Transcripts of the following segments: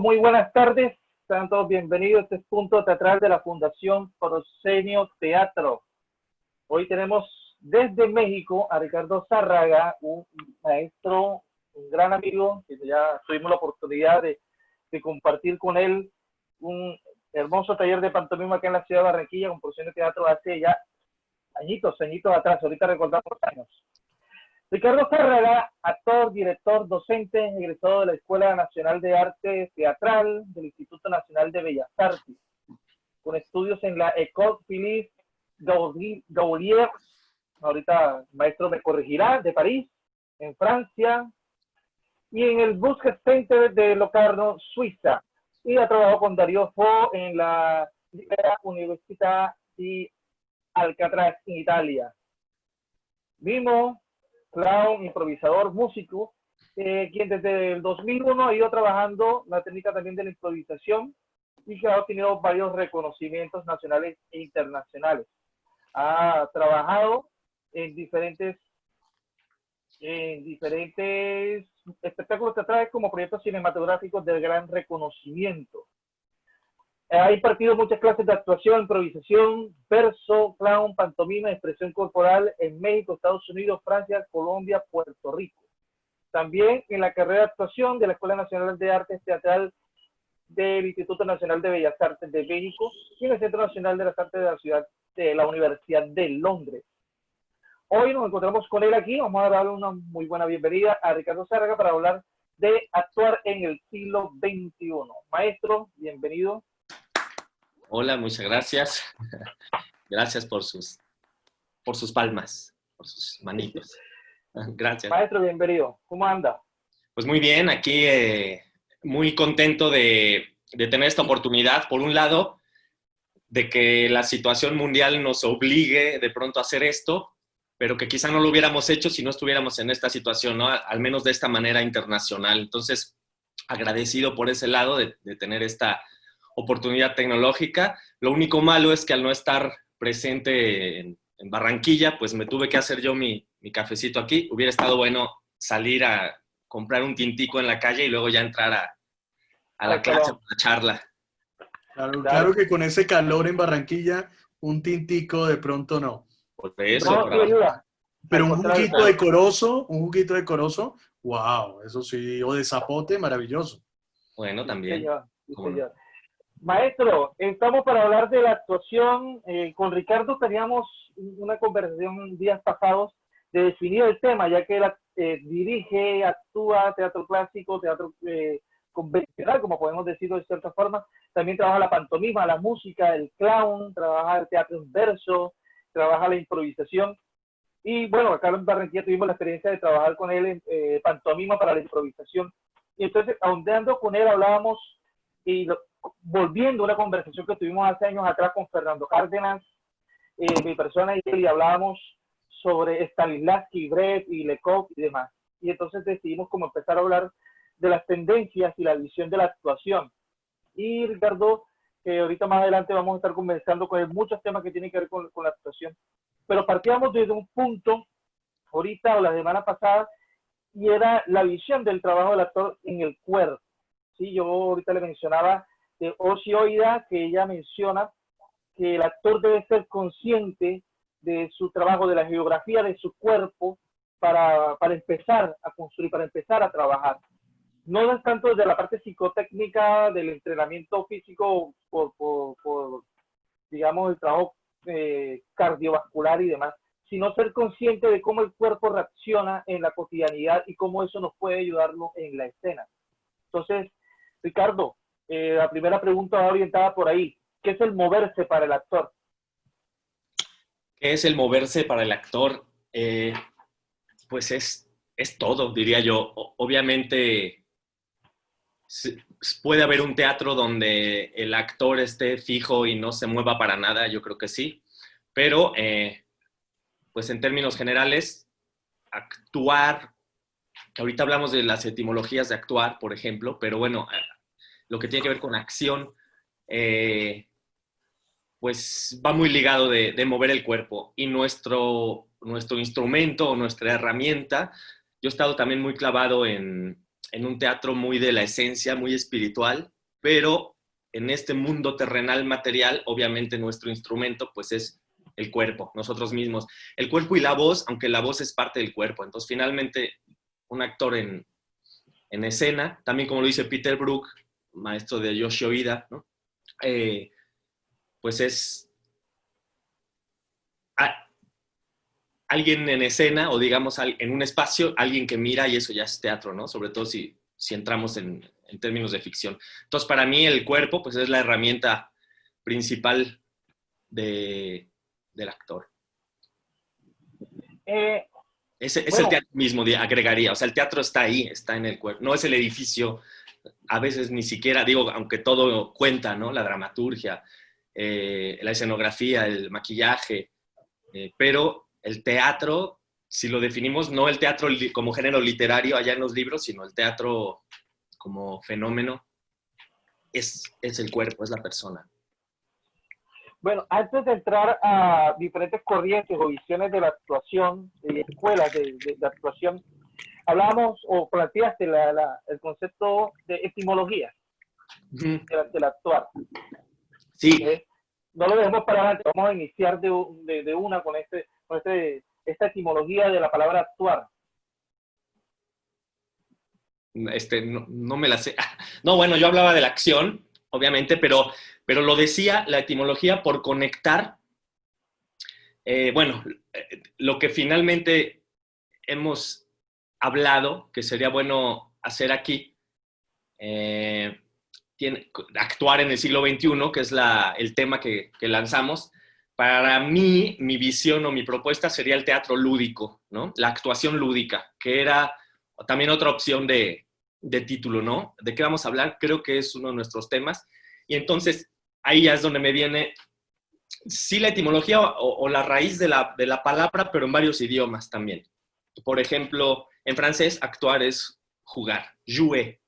muy buenas tardes. Sean todos bienvenidos a este punto teatral de la Fundación Proscenio Teatro. Hoy tenemos desde México a Ricardo Zárraga, un maestro, un gran amigo, que ya tuvimos la oportunidad de compartir con él un hermoso taller de pantomima acá en la ciudad de Barranquilla con Proscenio Teatro hace ya añitos atrás. Ahorita recordamos años. Ricardo Zárraga, actor, director, docente, egresado de la Escuela Nacional de Arte Teatral del Instituto Nacional de Bellas Artes, con estudios en la École Philippe Gaulier, ahorita el maestro me corregirá, de París, en Francia, y en el Busch Center de Locarno, Suiza, y ha trabajado con Dario Fo en la Università di Alcatraz, en Italia. Mimo, clown, improvisador, músico, quien desde el 2001 ha ido trabajando la técnica también de la improvisación y que ha obtenido varios reconocimientos nacionales e internacionales. Ha trabajado en diferentes espectáculos teatrales como proyectos cinematográficos de gran reconocimiento. Ha impartido muchas clases de actuación, improvisación, verso, clown, pantomima, expresión corporal en México, Estados Unidos, Francia, Colombia, Puerto Rico. También en la carrera de actuación de la Escuela Nacional de Artes Teatral del Instituto Nacional de Bellas Artes de México y en el Centro Nacional de las Artes de la Universidad de Londres. Hoy nos encontramos con él aquí. Vamos a darle una muy buena bienvenida a Ricardo Zárraga para hablar de actuar en el siglo XXI. Maestro, bienvenido. Hola, muchas gracias. Gracias por sus palmas, por sus manitos. Gracias. Maestro, bienvenido. ¿Cómo anda? Pues muy bien, aquí muy contento de tener esta oportunidad. Por un lado, de que la situación mundial nos obligue de pronto a hacer esto, pero que quizá no lo hubiéramos hecho si no estuviéramos en esta situación, ¿no? Al menos de esta manera internacional. Entonces, agradecido por ese lado de tener esta oportunidad tecnológica. Lo único malo es que al no estar presente en Barranquilla, pues me tuve que hacer yo mi cafecito aquí. Hubiera estado bueno salir a comprar un tintico en la calle y luego ya entrar a la clase, a la charla. Claro que con ese calor en Barranquilla, un tintico de pronto no. Por eso. No, ayuda. Pero un juguito decoroso, wow, eso sí, o de zapote, maravilloso. Bueno, también. Sí, señor. Maestro, estamos para hablar de la actuación. Con Ricardo teníamos una conversación días pasados de definir el tema, ya que él dirige, actúa teatro clásico, teatro convencional, como podemos decirlo de cierta forma. También trabaja la pantomima, la música, el clown, trabaja el teatro en verso, trabaja la improvisación. Y bueno, acá en Barranquilla tuvimos la experiencia de trabajar con él en pantomima para la improvisación. Y entonces, ahondeando con él, hablábamos y volviendo a una conversación que tuvimos hace años atrás con Fernando Cárdenas, mi persona y él, y hablábamos sobre Stanislavski, Brecht y Lecoq y demás. Y entonces decidimos como empezar a hablar de las tendencias y la visión de la actuación. Y Ricardo, que ahorita más adelante vamos a estar conversando con él muchos temas que tienen que ver con la actuación. Pero partíamos desde un punto, ahorita o la semana pasada, y era la visión del trabajo del actor en el cuerpo. Sí, yo ahorita le mencionaba de Osi Oida, que ella menciona que el actor debe ser consciente de su trabajo, de la geografía de su cuerpo, para empezar a construir, para empezar a trabajar. No es tanto desde la parte psicotécnica del entrenamiento físico por digamos, el trabajo cardiovascular y demás, sino ser consciente de cómo el cuerpo reacciona en la cotidianidad y cómo eso nos puede ayudarnos en la escena. Entonces, Ricardo, la primera pregunta va orientada por ahí. ¿Qué es el moverse para el actor? ¿Qué es el moverse para el actor? Pues es todo, diría yo. Obviamente puede haber un teatro donde el actor esté fijo y no se mueva para nada, yo creo que sí. Pero, pues en términos generales, actuar, que ahorita hablamos de las etimologías de actuar, por ejemplo, pero bueno, lo que tiene que ver con acción, pues va muy ligado de mover el cuerpo. Y nuestro instrumento o nuestra herramienta, yo he estado también muy clavado en un teatro muy de la esencia, muy espiritual, pero en este mundo terrenal material, obviamente nuestro instrumento pues es el cuerpo, nosotros mismos. El cuerpo y la voz, aunque la voz es parte del cuerpo. Entonces, finalmente, un actor en escena, también como lo dice Peter Brook, maestro de Yoshio Ida, ¿no? Pues es alguien en escena o digamos en un espacio, alguien que mira y eso ya es teatro, ¿no? Sobre todo si entramos en términos de ficción. Entonces, para mí el cuerpo pues es la herramienta principal del actor. Es el teatro mismo, agregaría. O sea, el teatro está ahí, está en el cuerpo. No es el edificio, a veces ni siquiera, digo, aunque todo cuenta, ¿no? La dramaturgia, la escenografía, el maquillaje, pero el teatro, si lo definimos, no el teatro como género literario allá en los libros, sino el teatro como fenómeno, es el cuerpo, es la persona. Bueno, antes de entrar a diferentes corrientes o visiones de la actuación, de escuelas de actuación, hablábamos o planteaste el concepto de etimología del actuar. Sí. No lo dejemos para adelante, vamos a iniciar de una con esta etimología de la palabra actuar. No me la sé. No, bueno, yo hablaba de la acción, obviamente, pero lo decía la etimología por conectar, lo que finalmente hemos hablado, que sería bueno hacer aquí, actuar en el siglo XXI, que es el tema que lanzamos. Para mí, mi visión o mi propuesta sería el teatro lúdico, ¿no? La actuación lúdica, que era también otra opción de título, ¿no? ¿De qué vamos a hablar? Creo que es uno de nuestros temas. Y entonces, ahí ya es donde me viene, sí, la etimología o la raíz de la palabra, pero en varios idiomas también. Por ejemplo, en francés, actuar es jugar, jouer.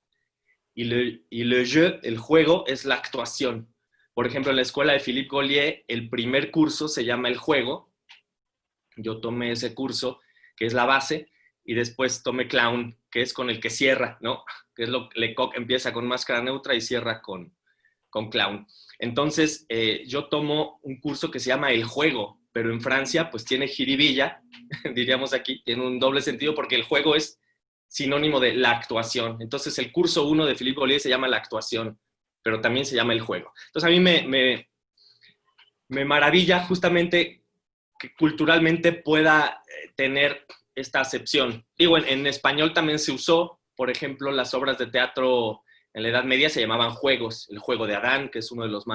Y le jeu, el juego, es la actuación. Por ejemplo, en la escuela de Philippe Gaulier, el primer curso se llama el juego. Yo tomé ese curso, que es la base, y después tomé clown, que es con el que cierra, ¿no? Que es Lecoq empieza con máscara neutra y cierra con clown. Entonces, yo tomo un curso que se llama el juego, pero en Francia, pues tiene jiribilla, diríamos aquí, tiene un doble sentido, porque el juego es sinónimo de la actuación. Entonces, el curso 1 de Philippe Gaulier se llama la actuación, pero también se llama el juego. Entonces, a mí me maravilla justamente que culturalmente pueda tener esta acepción. Digo, en español también se usó, por ejemplo, las obras de teatro en la Edad Media se llamaban juegos. El juego de Adán, que es uno de los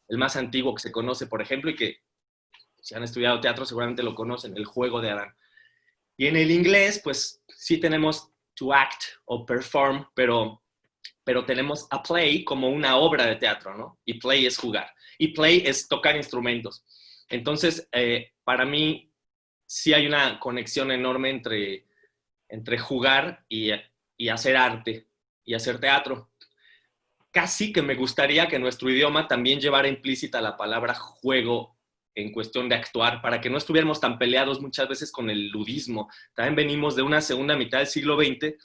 el más antiguo que se conoce, por ejemplo, y que si han estudiado teatro seguramente lo conocen, el juego de Adán. Y en el inglés, pues sí tenemos to act o perform, pero tenemos a play como una obra de teatro, ¿no? Y play es jugar. Y play es tocar instrumentos. Entonces, para mí, sí hay una conexión enorme entre jugar y hacer arte y hacer teatro. Casi que me gustaría que nuestro idioma también llevara implícita la palabra juego en cuestión de actuar, para que no estuviéramos tan peleados muchas veces con el ludismo. También venimos de una segunda mitad del siglo XX,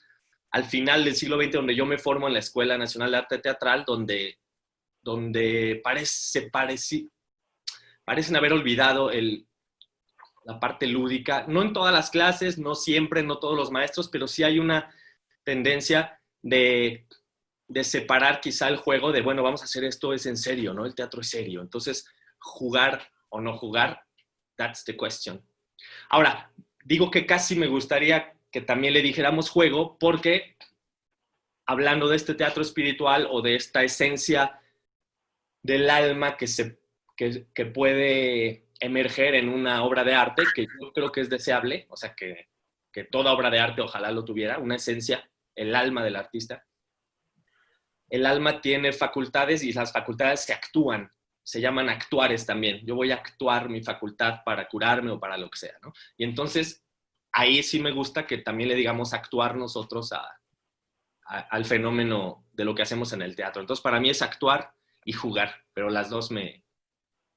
al final del siglo XX, donde yo me formo en la Escuela Nacional de Arte Teatral, donde parecen haber olvidado la parte lúdica. No en todas las clases, no siempre, no todos los maestros, pero sí hay una tendencia de separar quizá el juego de, bueno, vamos a hacer esto, es en serio, ¿no? El teatro es serio. Entonces, jugar o no jugar, that's the question. Ahora, digo que casi me gustaría que también le dijéramos juego, porque hablando de este teatro espiritual o de esta esencia del alma que puede emerger en una obra de arte, que yo creo que es deseable, o sea, que toda obra de arte ojalá lo tuviera, una esencia, el alma del artista. El alma tiene facultades y las facultades se actúan, se llaman actuares también. Yo voy a actuar mi facultad para curarme o para lo que sea, ¿no? Y entonces, ahí sí me gusta que también le digamos actuar nosotros al fenómeno de lo que hacemos en el teatro. Entonces, para mí es actuar y jugar, pero las dos me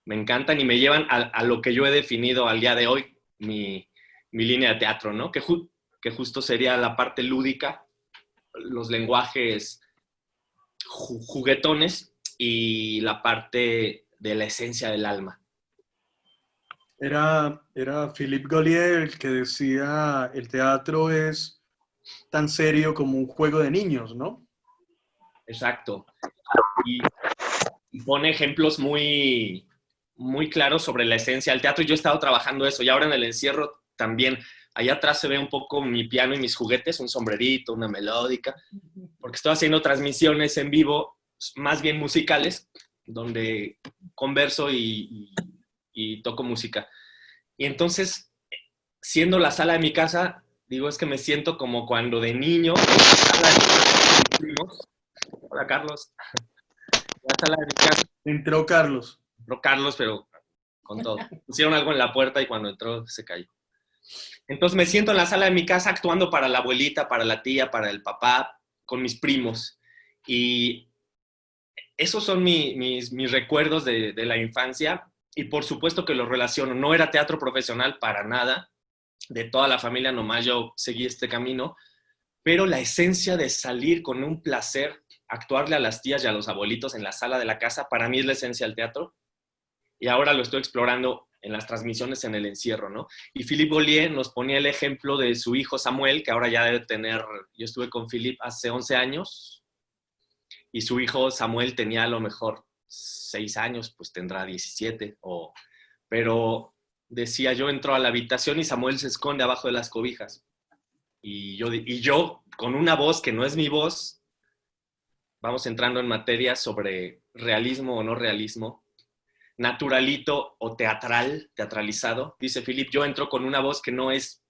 encantan y me llevan a lo que yo he definido al día de hoy, mi línea de teatro, ¿no? Que justo sería la parte lúdica, los lenguajes juguetones y la parte de la esencia del alma. Era Philippe Gaulier el que decía, el teatro es tan serio como un juego de niños, ¿no? Exacto. Y pone ejemplos muy, muy claros sobre la esencia del teatro. Yo he estado trabajando eso y ahora en el encierro también. Allá atrás se ve un poco mi piano y mis juguetes, un sombrerito, una melódica, porque estoy haciendo transmisiones en vivo, más bien musicales, donde converso y toco música. Y entonces, siendo la sala de mi casa, digo, es que me siento como cuando de niño, hola Carlos, la sala de mi casa, Entró Carlos. entró Carlos, pero con todo. Pusieron algo en la puerta y cuando entró se cayó. Entonces me siento en la sala de mi casa actuando para la abuelita, para la tía, para el papá, con mis primos. Y esos son mis recuerdos de la infancia. Y por supuesto que los relaciono. No era teatro profesional para nada. De toda la familia nomás yo seguí este camino. Pero la esencia de salir con un placer, actuarle a las tías y a los abuelitos en la sala de la casa, para mí es la esencia del teatro. Y ahora lo estoy explorando en las transmisiones en el encierro, ¿no? Y Philippe Gaulier nos ponía el ejemplo de su hijo Samuel, que ahora ya debe tener, yo estuve con Philippe hace 11 años, y su hijo Samuel tenía a lo mejor 6 años, pues tendrá 17, pero decía, yo entro a la habitación y Samuel se esconde abajo de las cobijas. Y yo, con una voz que no es mi voz, vamos entrando en materia sobre realismo o no realismo, naturalito o teatralizado. Dice Philip, yo entro con una voz que no es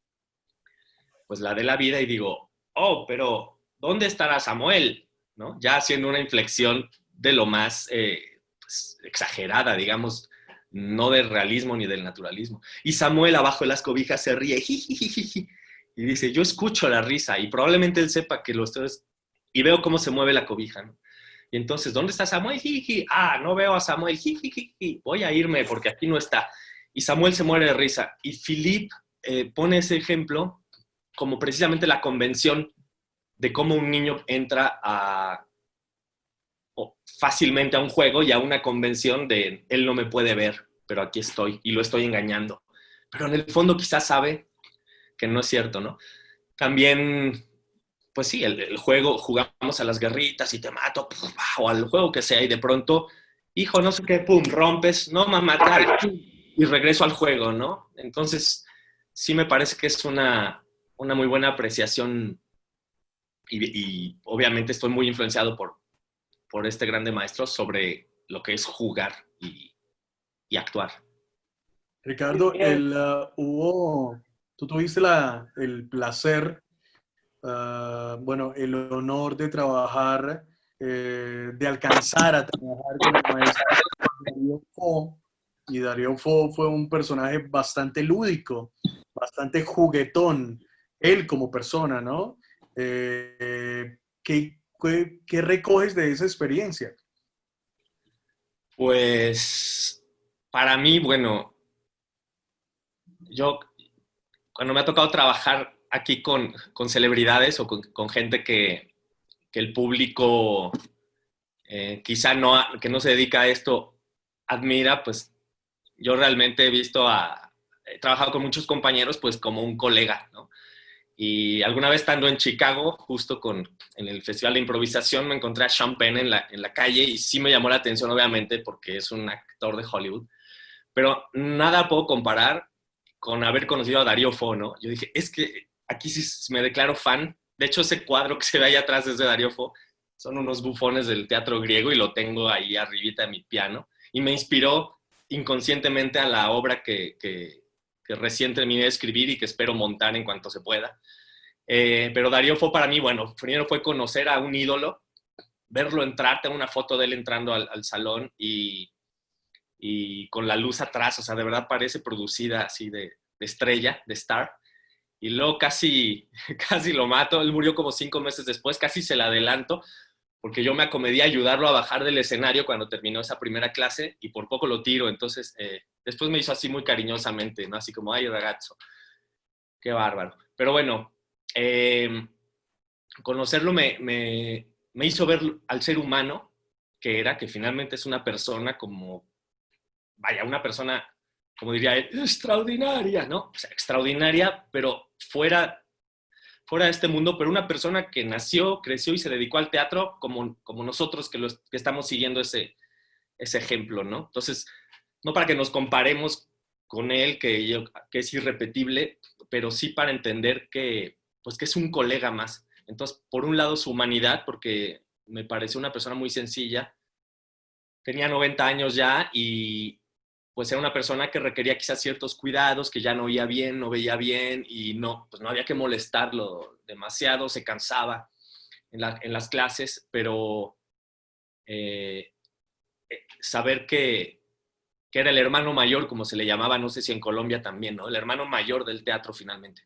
pues la de la vida y digo, oh, pero ¿dónde estará Samuel? ¿No? Ya haciendo una inflexión de lo más pues, exagerada, digamos, no del realismo ni del naturalismo. Y Samuel abajo de las cobijas se ríe, jijijiji, y dice, yo escucho la risa y probablemente él sepa que lo estoy... Y veo cómo se mueve la cobija, ¿no? Y entonces, ¿dónde está Samuel? Jiji. Ah, no veo a Samuel. Jiji. Voy a irme porque aquí no está. Y Samuel se muere de risa. Y Philippe pone ese ejemplo como precisamente la convención de cómo un niño entra fácilmente a un juego y a una convención de él no me puede ver, pero aquí estoy y lo estoy engañando. Pero en el fondo quizás sabe que no es cierto, ¿no? También pues sí, el juego, jugamos a las guerritas y te mato, o al juego que sea, y de pronto, hijo, no sé qué, pum, rompes, no, mamá, tal, y regreso al juego, ¿no? Entonces, sí me parece que es una muy buena apreciación y obviamente estoy muy influenciado por este grande maestro sobre lo que es jugar y actuar. Ricardo, tú tuviste el placer, bueno, el honor de trabajar, de alcanzar a trabajar con el maestro Darío Fo. Y Darío Fo fue un personaje bastante lúdico, bastante juguetón, él como persona, ¿no? ¿Qué recoges de esa experiencia? Pues para mí, bueno, yo cuando me ha tocado trabajar aquí con celebridades o con gente que el público quizá que no se dedica a esto admira, pues yo realmente he trabajado con muchos compañeros pues como un colega, ¿no? Y alguna vez estando en Chicago, justo en el Festival de Improvisación, me encontré a Sean Penn en la calle y sí me llamó la atención, obviamente, porque es un actor de Hollywood. Pero nada puedo comparar con haber conocido a Darío Fo, ¿no? Yo dije, es que aquí sí me declaro fan. De hecho, ese cuadro que se ve ahí atrás es de Darío Fo. Son unos bufones del teatro griego y lo tengo ahí arribita de mi piano. Y me inspiró inconscientemente a la obra que recién terminé de escribir y que espero montar en cuanto se pueda. Pero Darío Fo para mí, bueno, primero fue conocer a un ídolo, verlo entrar, tengo una foto de él entrando al salón y con la luz atrás, o sea, de verdad parece producida así de estrella, de star. Y luego casi lo mato, él murió como 5 meses después, casi se la adelanto, porque yo me acomedí a ayudarlo a bajar del escenario cuando terminó esa primera clase y por poco lo tiro. Entonces, después me hizo así muy cariñosamente, ¿no? Así como, ay, ragazzo, qué bárbaro. Pero bueno, conocerlo me me hizo ver al ser humano que era, que finalmente es una persona como, vaya, una persona, como diría él, extraordinaria, ¿no? O sea, extraordinaria, pero fuera de este mundo, pero una persona que nació, creció y se dedicó al teatro como nosotros que estamos siguiendo ese ejemplo, ¿no? Entonces, no para que nos comparemos con él, que es irrepetible, pero sí para entender pues, que es un colega más. Entonces, por un lado, su humanidad, porque me pareció una persona muy sencilla, tenía 90 años ya y pues era una persona que requería quizás ciertos cuidados, que ya no oía bien, no veía bien y pues no había que molestarlo demasiado, se cansaba en las clases, pero saber que era el hermano mayor, como se le llamaba, no sé si en Colombia también, ¿no? El hermano mayor del teatro finalmente.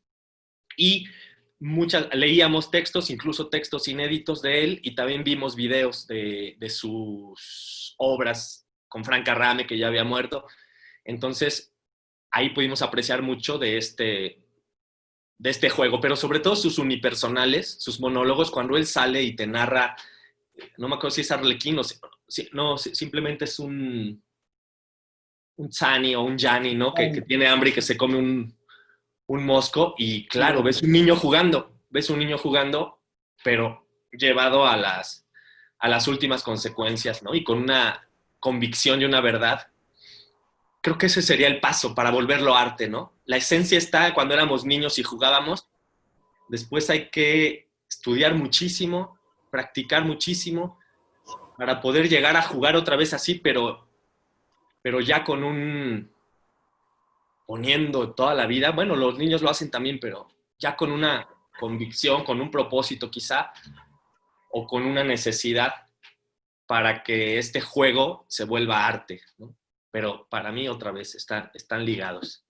Y leíamos textos, incluso textos inéditos de él, y también vimos videos de sus obras con Frank Arrame, que ya había muerto. Entonces, ahí pudimos apreciar mucho de este juego, pero sobre todo sus unipersonales, sus monólogos, cuando él sale y te narra, no me acuerdo si es Arlequín o no, simplemente es un Sani o un Gianni, ¿no? Que tiene hambre y que se come un mosco y claro, ves un niño jugando, pero llevado a las últimas consecuencias, ¿no? Y con una convicción y una verdad. Creo que ese sería el paso para volverlo arte, ¿no? La esencia está cuando éramos niños y jugábamos. Después hay que estudiar muchísimo, practicar muchísimo para poder llegar a jugar otra vez así, pero ya poniendo toda la vida. Bueno, los niños lo hacen también, pero ya con una convicción, con un propósito quizá, o con una necesidad para que este juego se vuelva arte, ¿no? Pero para mí, otra vez, están ligados.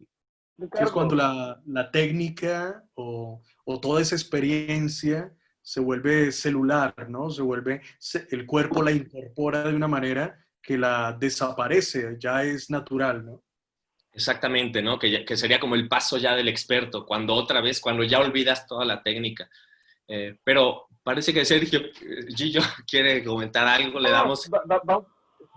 Es cuando la técnica o toda esa experiencia se vuelve celular, ¿no? El cuerpo la incorpora de una manera que la desaparece, ya es natural, ¿no? Exactamente, ¿no? Que sería como el paso ya del experto, cuando ya olvidas toda la técnica. Pero parece que Gillo quiere comentar algo, le damos...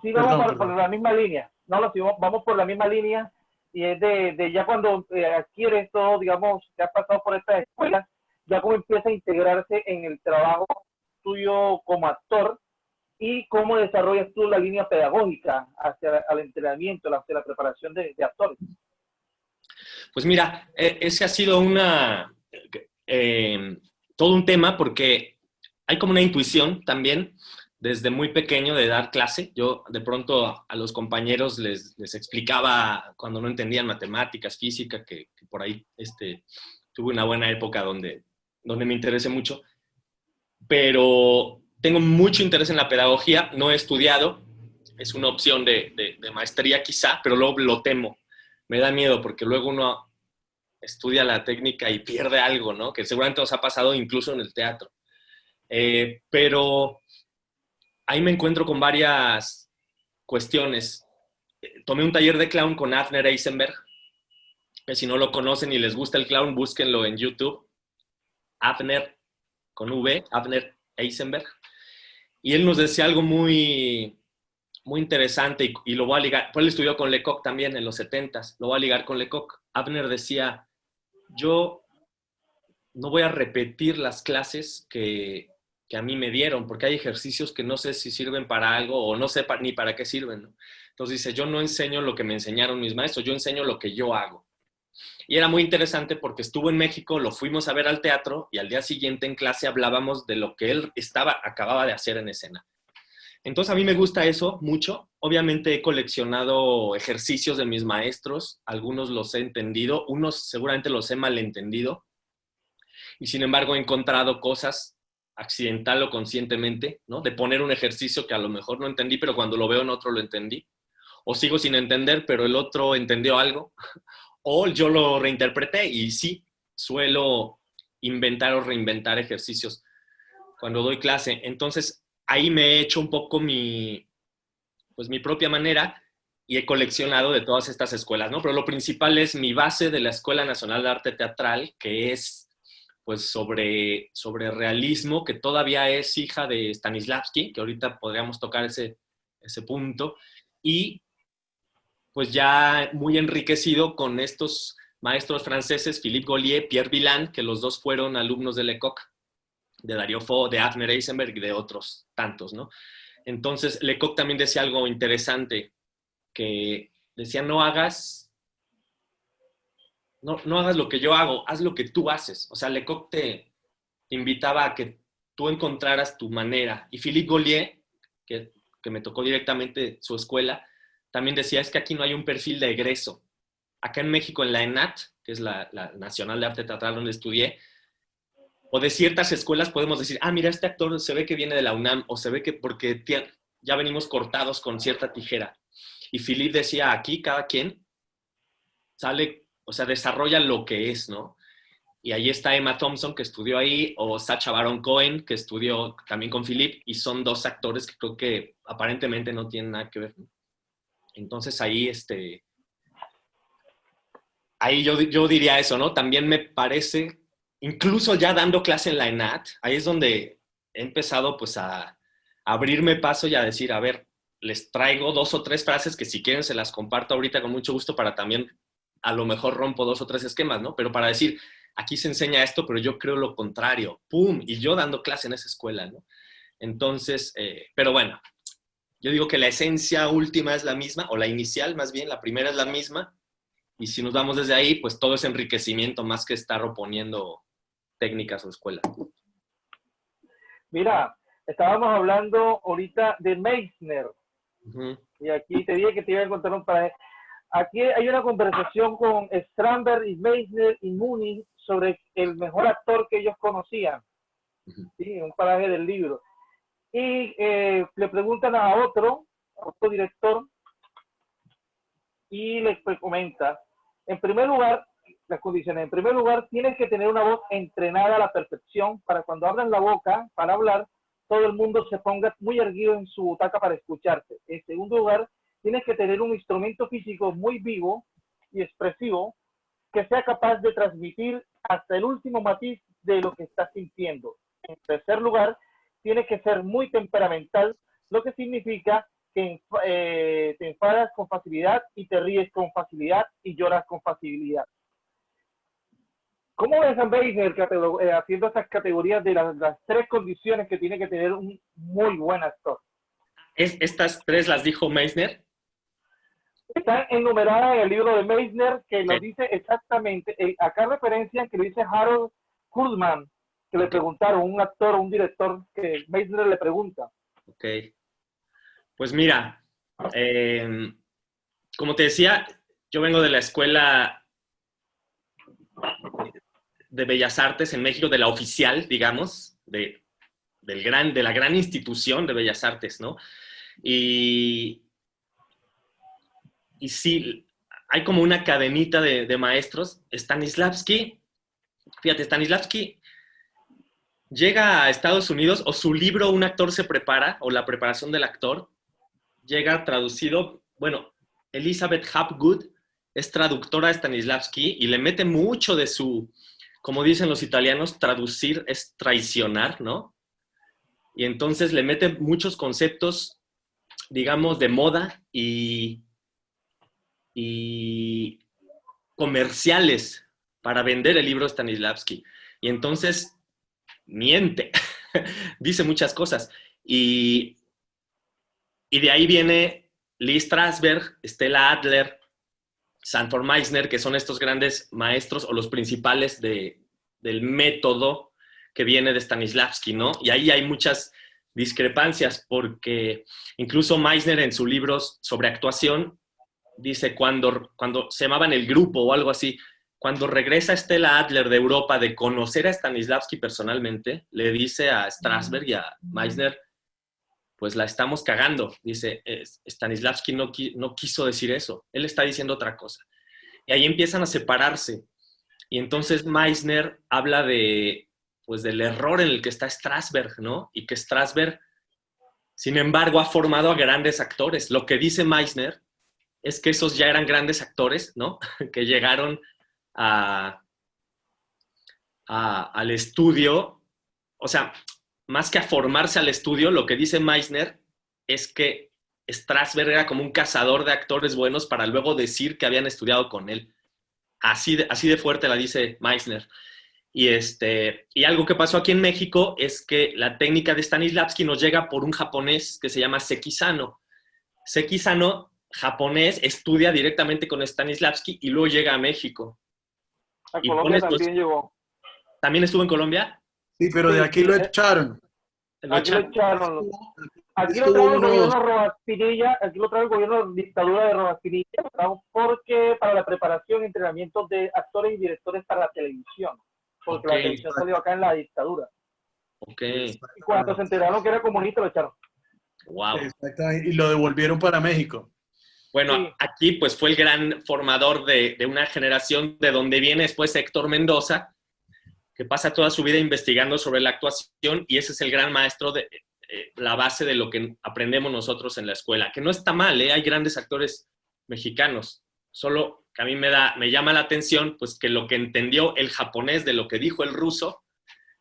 Sí, vamos por la misma línea. Sí, vamos por la misma línea y es de ya cuando adquieres todo, digamos, que has pasado por estas escuelas, ya como empieza a integrarse en el trabajo tuyo como actor y cómo desarrollas tú la línea pedagógica hacia el entrenamiento, hacia la preparación de actores. Pues mira, ese ha sido todo un tema porque hay como una intuición también desde muy pequeño de dar clase. Yo de pronto a los compañeros les explicaba cuando no entendían matemáticas, física, que por ahí tuve una buena época donde me interesé mucho, pero tengo mucho interés en la pedagogía, no he estudiado, es una opción de maestría quizá, pero luego lo temo, me da miedo porque luego uno estudia la técnica y pierde algo, ¿no? Que seguramente nos ha pasado incluso en el teatro. Pero ahí me encuentro con varias cuestiones. Tomé un taller de clown con Avner Eisenberg, que si no lo conocen y les gusta el clown, búsquenlo en YouTube. Avner, con V, Avner Eisenberg. Y él nos decía algo muy, muy interesante y lo voy a ligar. Pues él estudió con Lecoq también en los 70s, lo voy a ligar con Lecoq. Avner decía, yo no voy a repetir las clases que a mí me dieron, porque hay ejercicios que no sé si sirven para algo o no sé ni para qué sirven, ¿no? Entonces dice, yo no enseño lo que me enseñaron mis maestros, yo enseño lo que yo hago. Y era muy interesante porque estuvo en México, lo fuimos a ver al teatro y al día siguiente en clase hablábamos de lo que él acababa de hacer en escena. Entonces a mí me gusta eso mucho. Obviamente he coleccionado ejercicios de mis maestros, algunos los he entendido, unos seguramente los he malentendido. Y sin embargo he encontrado cosas accidental o conscientemente, ¿no? De poner un ejercicio que a lo mejor no entendí, pero cuando lo veo en otro lo entendí. O sigo sin entender, pero el otro entendió algo. O yo lo reinterpreté y sí, suelo inventar o reinventar ejercicios cuando doy clase. Entonces, ahí me he hecho un poco mi propia manera y he coleccionado de todas estas escuelas, ¿no? Pero lo principal es mi base de la Escuela Nacional de Arte Teatral, que es pues sobre realismo, que todavía es hija de Stanislavski, que ahorita podríamos tocar ese punto, y pues ya muy enriquecido con estos maestros franceses, Philippe Gaulier, Pierre Villain, que los dos fueron alumnos de Lecoq, de Dario Fo, de Avner Eisenberg y de otros tantos, ¿no? Entonces, Lecoq también decía algo interesante, que decía, no hagas lo que yo hago, haz lo que tú haces. O sea, Lecoq te invitaba a que tú encontraras tu manera. Y Philippe Gaulier, que me tocó directamente su escuela, también decía, es que aquí no hay un perfil de egreso. Acá en México, en la ENAT, que es la Nacional de Arte Teatral donde estudié, o de ciertas escuelas podemos decir, mira, este actor se ve que viene de la UNAM, o se ve que porque ya venimos cortados con cierta tijera. Y Philippe decía, aquí cada quien sale, o sea, desarrolla lo que es, ¿no? Y ahí está Emma Thompson, que estudió ahí, o Sacha Baron Cohen, que estudió también con Philippe, y son dos actores que creo que aparentemente no tienen nada que ver, ¿no? Entonces ahí, ahí yo diría eso, ¿no? También me parece, incluso ya dando clase en la ENAT, ahí es donde he empezado pues a abrirme paso y a decir, a ver, les traigo 2 o 3 frases que si quieren se las comparto ahorita con mucho gusto para también, a lo mejor rompo 2 o 3 esquemas, ¿no? Pero para decir, aquí se enseña esto, pero yo creo lo contrario, ¡pum! Y yo dando clase en esa escuela, ¿no? Entonces, pero bueno, yo digo que la esencia última es la misma, o la inicial más bien, la primera es la misma, y si nos vamos desde ahí, pues todo es enriquecimiento más que estar oponiendo técnicas o escuelas. Mira, estábamos hablando ahorita de Meissner, y aquí te dije que te iba a contar un paraje. Aquí hay una conversación con Strandberg y Meissner y Muny sobre el mejor actor que ellos conocían, ¿sí? Un paraje del libro. Y le preguntan a otro director y les comenta, en primer lugar, las condiciones. En primer lugar, tienes que tener una voz entrenada a la perfección para cuando abran la boca para hablar, todo el mundo se ponga muy erguido en su butaca para escucharte. En segundo lugar, tienes que tener un instrumento físico muy vivo y expresivo que sea capaz de transmitir hasta el último matiz de lo que estás sintiendo. En tercer lugar, tienes que ser muy temperamental, lo que significa que te enfadas con facilidad y te ríes con facilidad y lloras con facilidad. ¿Cómo ves a Meissner haciendo esas categorías de las 3 condiciones que tiene que tener un muy buen actor? ¿Estas 3 las dijo Meissner? Están enumeradas en el libro de Meissner, que lo dice exactamente. Acá referencian que lo dice Harold Kurtzman, que le preguntaron, un actor o un director, que Meissner le pregunta. Ok. Pues mira, como te decía, yo vengo de la escuela de Bellas Artes en México, de la oficial, digamos, de la gran institución de Bellas Artes, ¿no? Y sí, hay como una cadenita de maestros. Stanislavski, fíjate, Stanislavski llega a Estados Unidos, o su libro Un actor se prepara, o la preparación del actor, llega traducido, bueno, Elizabeth Hapgood es traductora de Stanislavski y le mete mucho de su, como dicen los italianos, traducir es traicionar, ¿no? Y entonces le mete muchos conceptos, digamos, de moda y comerciales para vender el libro Stanislavski. Y entonces miente, dice muchas cosas. Y de ahí viene Lee Strasberg, Stella Adler, Sanford Meisner, que son estos grandes maestros o los principales del método que viene de Stanislavski, ¿no? Y ahí hay muchas discrepancias porque incluso Meisner en sus libros sobre actuación dice cuando se llamaban El Grupo o algo así, cuando regresa Stella Adler de Europa de conocer a Stanislavski personalmente, le dice a Strasberg y a Meisner, pues la estamos cagando. Dice, Stanislavski no quiso decir eso, él está diciendo otra cosa. Y ahí empiezan a separarse. Y entonces Meisner habla pues del error en el que está Strasberg, ¿no? Y que Strasberg, sin embargo, ha formado a grandes actores. Lo que dice Meisner es que esos ya eran grandes actores, ¿no? Que llegaron al estudio, o sea, más que a formarse al estudio, lo que dice Meisner es que Strasberg era como un cazador de actores buenos para luego decir que habían estudiado con él. Así de fuerte la dice Meisner. Y algo que pasó aquí en México es que la técnica de Stanislavski nos llega por un japonés que se llama Seki Sano. Seki Sano, japonés, estudia directamente con Stanislavski y luego llega a México. A Colombia también llegó. ¿También estuvo en Colombia? Sí, pero de aquí lo echaron. Aquí lo echaron. Aquí lo trajo el gobierno Rojas Pinilla, aquí lo trajo el gobierno de dictadura de Rojas Pinilla, porque para la preparación y entrenamiento de actores y directores para la televisión, porque la televisión salió acá en la dictadura. Okay. Y cuando se enteraron que era comunista lo echaron. Wow. Exactamente, y lo devolvieron para México. Bueno, sí. Aquí pues fue el gran formador de una generación de donde viene después Héctor Mendoza, que pasa toda su vida investigando sobre la actuación y ese es el gran maestro de la base de lo que aprendemos nosotros en la escuela, que no está mal, hay grandes actores mexicanos, solo que a mí me llama la atención pues que lo que entendió el japonés de lo que dijo el ruso,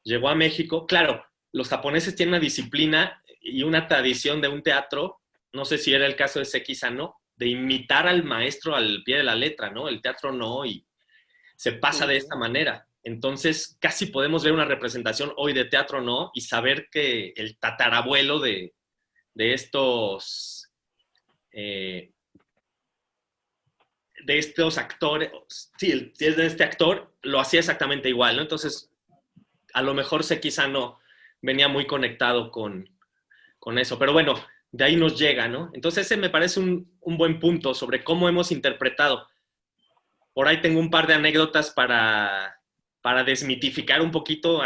llegó a México. Claro, los japoneses tienen una disciplina y una tradición de un teatro, no sé si era el caso de Seki Sano, de imitar al maestro al pie de la letra, ¿no? El teatro no, y se pasa de esta manera. Entonces, casi podemos ver una representación hoy de teatro no y saber que el tatarabuelo de estos actores, sí, de este actor, lo hacía exactamente igual, ¿no? Entonces, a lo mejor Seki Sano venía muy conectado con eso. Pero bueno, de ahí nos llega, ¿no? Entonces, ese me parece un buen punto sobre cómo hemos interpretado. Por ahí tengo un par de anécdotas para desmitificar un poquito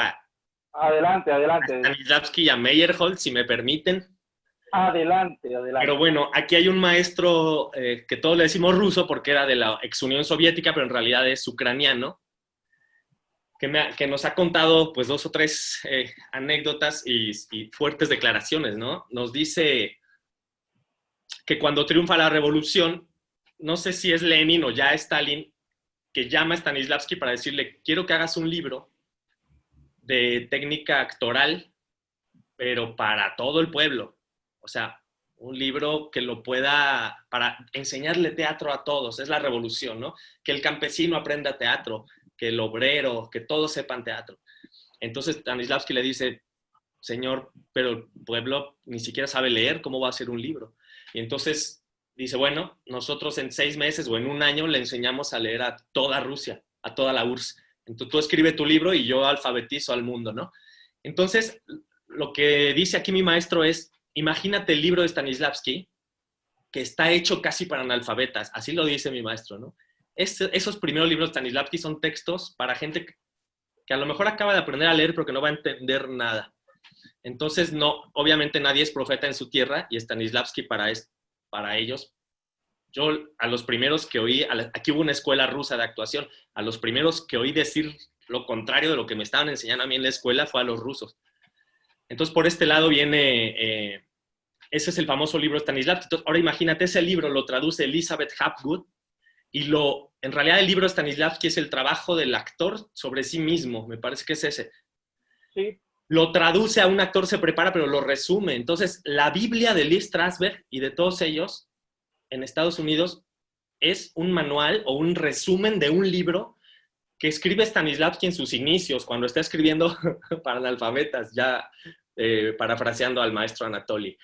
Adelante. a Stanislavski y a Meyerhold, si me permiten. Adelante. Pero bueno, aquí hay un maestro que todos le decimos ruso porque era de la ex Unión Soviética, pero en realidad es ucraniano, que nos ha contado pues 2 o 3 anécdotas y fuertes declaraciones, ¿no? Nos dice que cuando triunfa la revolución, no sé si es Lenin o ya Stalin, que llama a Stanislavski para decirle, quiero que hagas un libro de técnica actoral, pero para todo el pueblo. O sea, un libro que lo pueda, para enseñarle teatro a todos, es la revolución, ¿no? Que el campesino aprenda teatro, que el obrero, que todos sepan teatro. Entonces Stanislavski le dice, señor, pero el pueblo ni siquiera sabe leer, ¿cómo va a hacer un libro? Y entonces dice, bueno, nosotros en 6 meses o en 1 año le enseñamos a leer a toda Rusia, a toda la URSS. Entonces tú escribe tu libro y yo alfabetizo al mundo, ¿no? Entonces, lo que dice aquí mi maestro es, imagínate el libro de Stanislavski, que está hecho casi para analfabetas, así lo dice mi maestro, ¿no? Esos primeros libros de Stanislavski son textos para gente que a lo mejor acaba de aprender a leer, pero que no va a entender nada. Entonces, no, obviamente nadie es profeta en su tierra, y Stanislavski para ellos, yo a los primeros que oí, aquí hubo una escuela rusa de actuación, a los primeros que oí decir lo contrario de lo que me estaban enseñando a mí en la escuela fue a los rusos. Entonces, por este lado viene, ese es el famoso libro de Stanislavski. Entonces, ahora imagínate, ese libro lo traduce Elizabeth Hapgood, y en realidad el libro de Stanislavski es el trabajo del actor sobre sí mismo, me parece que es ese. Sí. Lo traduce a un actor, se prepara, pero lo resume. Entonces, la Biblia de Lee Strasberg y de todos ellos en Estados Unidos es un manual o un resumen de un libro que escribe Stanislavski en sus inicios, cuando está escribiendo para analfabetas, ya parafraseando al maestro Anatoly.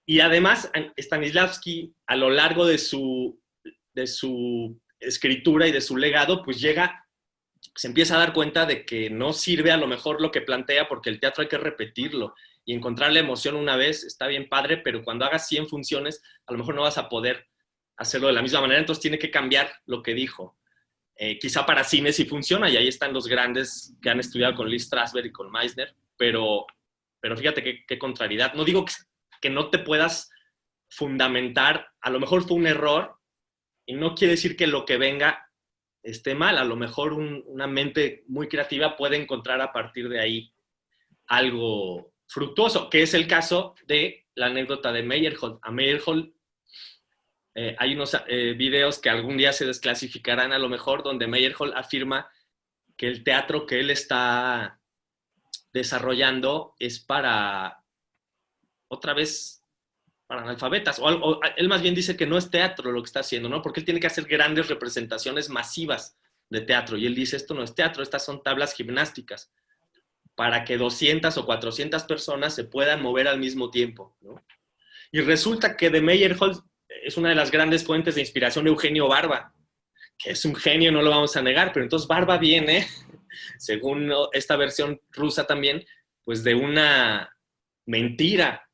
Y además, Stanislavski, a lo largo de su escritura y de su legado, pues se empieza a dar cuenta de que no sirve a lo mejor lo que plantea, porque el teatro hay que repetirlo y encontrar la emoción una vez está bien padre, pero cuando hagas 100 funciones a lo mejor no vas a poder hacerlo de la misma manera, entonces tiene que cambiar lo que dijo. Quizá para cine sí funciona y ahí están los grandes que han estudiado con Lee Strasberg y con Meisner, pero fíjate qué contrariedad. No digo que no te puedas fundamentar, a lo mejor fue un error y no quiere decir que lo que venga esté mal, a lo mejor una mente muy creativa puede encontrar a partir de ahí algo fructuoso, que es el caso de la anécdota de Meyerhold. A Meyerhold hay unos videos que algún día se desclasificarán a lo mejor, donde Meyerhold afirma que el teatro que él está desarrollando es para, otra vez, para analfabetas. O él más bien dice que no es teatro lo que está haciendo, ¿no? Porque él tiene que hacer grandes representaciones masivas de teatro. Y él dice, esto no es teatro, estas son tablas gimnásticas, para que 200 o 400 personas se puedan mover al mismo tiempo, ¿no? Y resulta que de Meyerhold es una de las grandes fuentes de inspiración de Eugenio Barba, que es un genio, no lo vamos a negar, pero entonces Barba viene, según esta versión rusa también, pues de una mentira,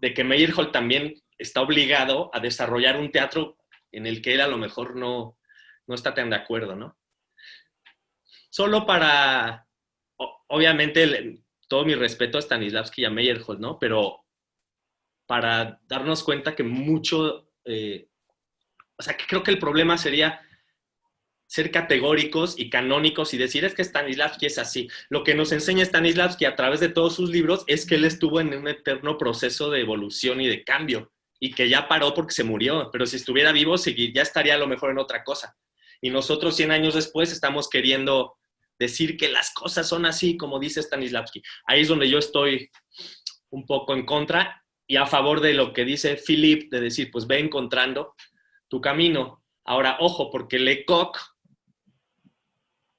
de que Meyerhold también está obligado a desarrollar un teatro en el que él a lo mejor no está tan de acuerdo, ¿no? Solo para, obviamente, todo mi respeto a Stanislavski y a Meyerhold, ¿no? Pero para darnos cuenta que mucho, o sea, que creo que el problema sería ser categóricos y canónicos y decir es que Stanislavski es así. Lo que nos enseña Stanislavski a través de todos sus libros es que él estuvo en un eterno proceso de evolución y de cambio y que ya paró porque se murió, pero si estuviera vivo ya estaría a lo mejor en otra cosa. Y nosotros 100 años después estamos queriendo decir que las cosas son así como dice Stanislavski. Ahí es donde yo estoy un poco en contra y a favor de lo que dice Philippe, de decir, pues ve encontrando tu camino. Ahora, ojo, porque Lecoq,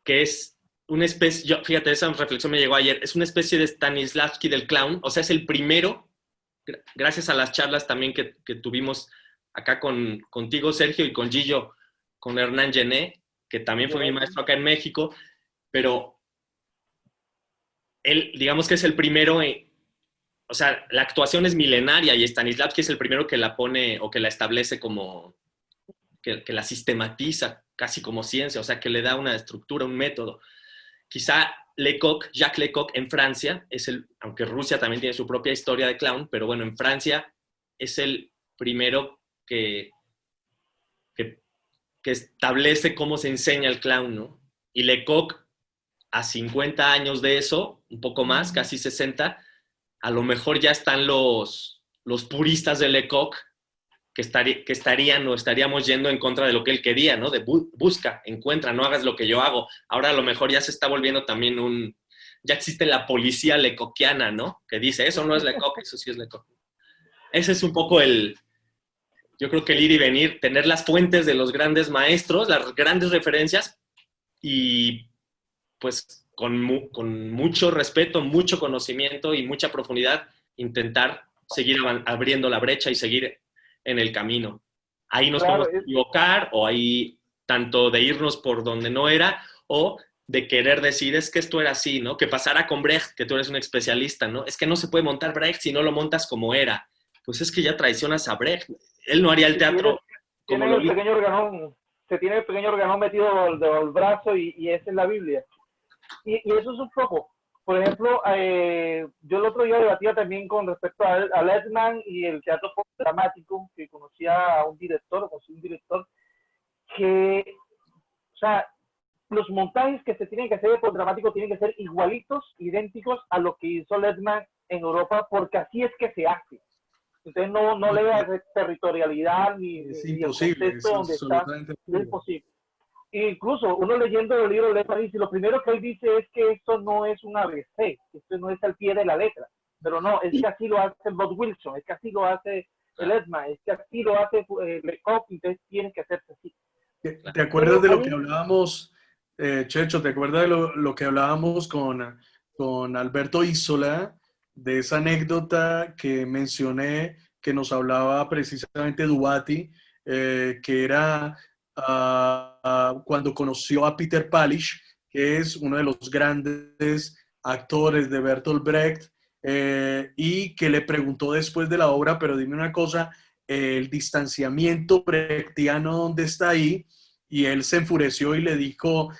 que es una especie, fíjate, esa reflexión me llegó ayer, es una especie de Stanislavski del clown, o sea, es el primero, gracias a las charlas también que tuvimos acá contigo, Sergio, y con Gillo, con Hernán Gené, que también fue mi maestro acá en México, pero él, digamos que es el primero, o sea, la actuación es milenaria y Stanislavski es el primero que la pone o que la establece como, que la sistematiza casi como ciencia, o sea, que le da una estructura, un método. Quizá Lecoq, Jacques Lecoq en Francia, aunque Rusia también tiene su propia historia de clown, pero bueno, en Francia es el primero que establece cómo se enseña el clown, ¿no? Y Lecoq, a 50 años de eso, un poco más, casi 60, a lo mejor ya están los puristas de Lecoq que estarían o estaríamos yendo en contra de lo que él quería, ¿no? De busca, encuentra, no hagas lo que yo hago. Ahora a lo mejor ya se está volviendo también ya existe la policía lecoquiana, ¿no? Que dice, eso no es Lecoq, eso sí es Lecoq. Ese es un poco yo creo que el ir y venir, tener las fuentes de los grandes maestros, las grandes referencias y pues con mucho respeto, mucho conocimiento y mucha profundidad, intentar seguir abriendo la brecha y seguir en el camino. Ahí nos podemos equivocar o ahí tanto de irnos por donde no era o de querer decir, es que esto era así, ¿no? Que pasara con Brecht, que tú eres un especialista, ¿no? Es que no se puede montar Brecht si no lo montas como era. Pues es que ya traicionas a Brecht. Él no haría el teatro como lo hizo. Se tiene el pequeño organón metido del brazo y esa es la Biblia. Y eso es un poco. Por ejemplo, yo el otro día debatía también con respecto a Letman y el teatro dramático, que conocía a un director, que, o sea, los montajes que se tienen que hacer de dramático tienen que ser igualitos, idénticos a lo que hizo Letman en Europa, porque así es que se hace. Entonces no le da territorialidad ni el contexto donde está. Es imposible. Incluso uno leyendo el libro de Letman dice, lo primero que él dice es que esto no es un ABC, esto no es al pie de la letra, pero no, es que así lo hace Bob Wilson, es que así lo hace Letman, es que así lo hace Lecoq, entonces tiene que hacerse así. ¿Te acuerdas de lo que hablábamos, Checho, te acuerdas de lo que hablábamos con Alberto Isola, de esa anécdota que mencioné, que nos hablaba precisamente Dubati, que era cuando conoció a Peter Palisch, que es uno de los grandes actores de Bertolt Brecht, y que le preguntó después de la obra, pero dime una cosa, el distanciamiento brechtiano, ¿dónde está ahí? Y él se enfureció y le dijo,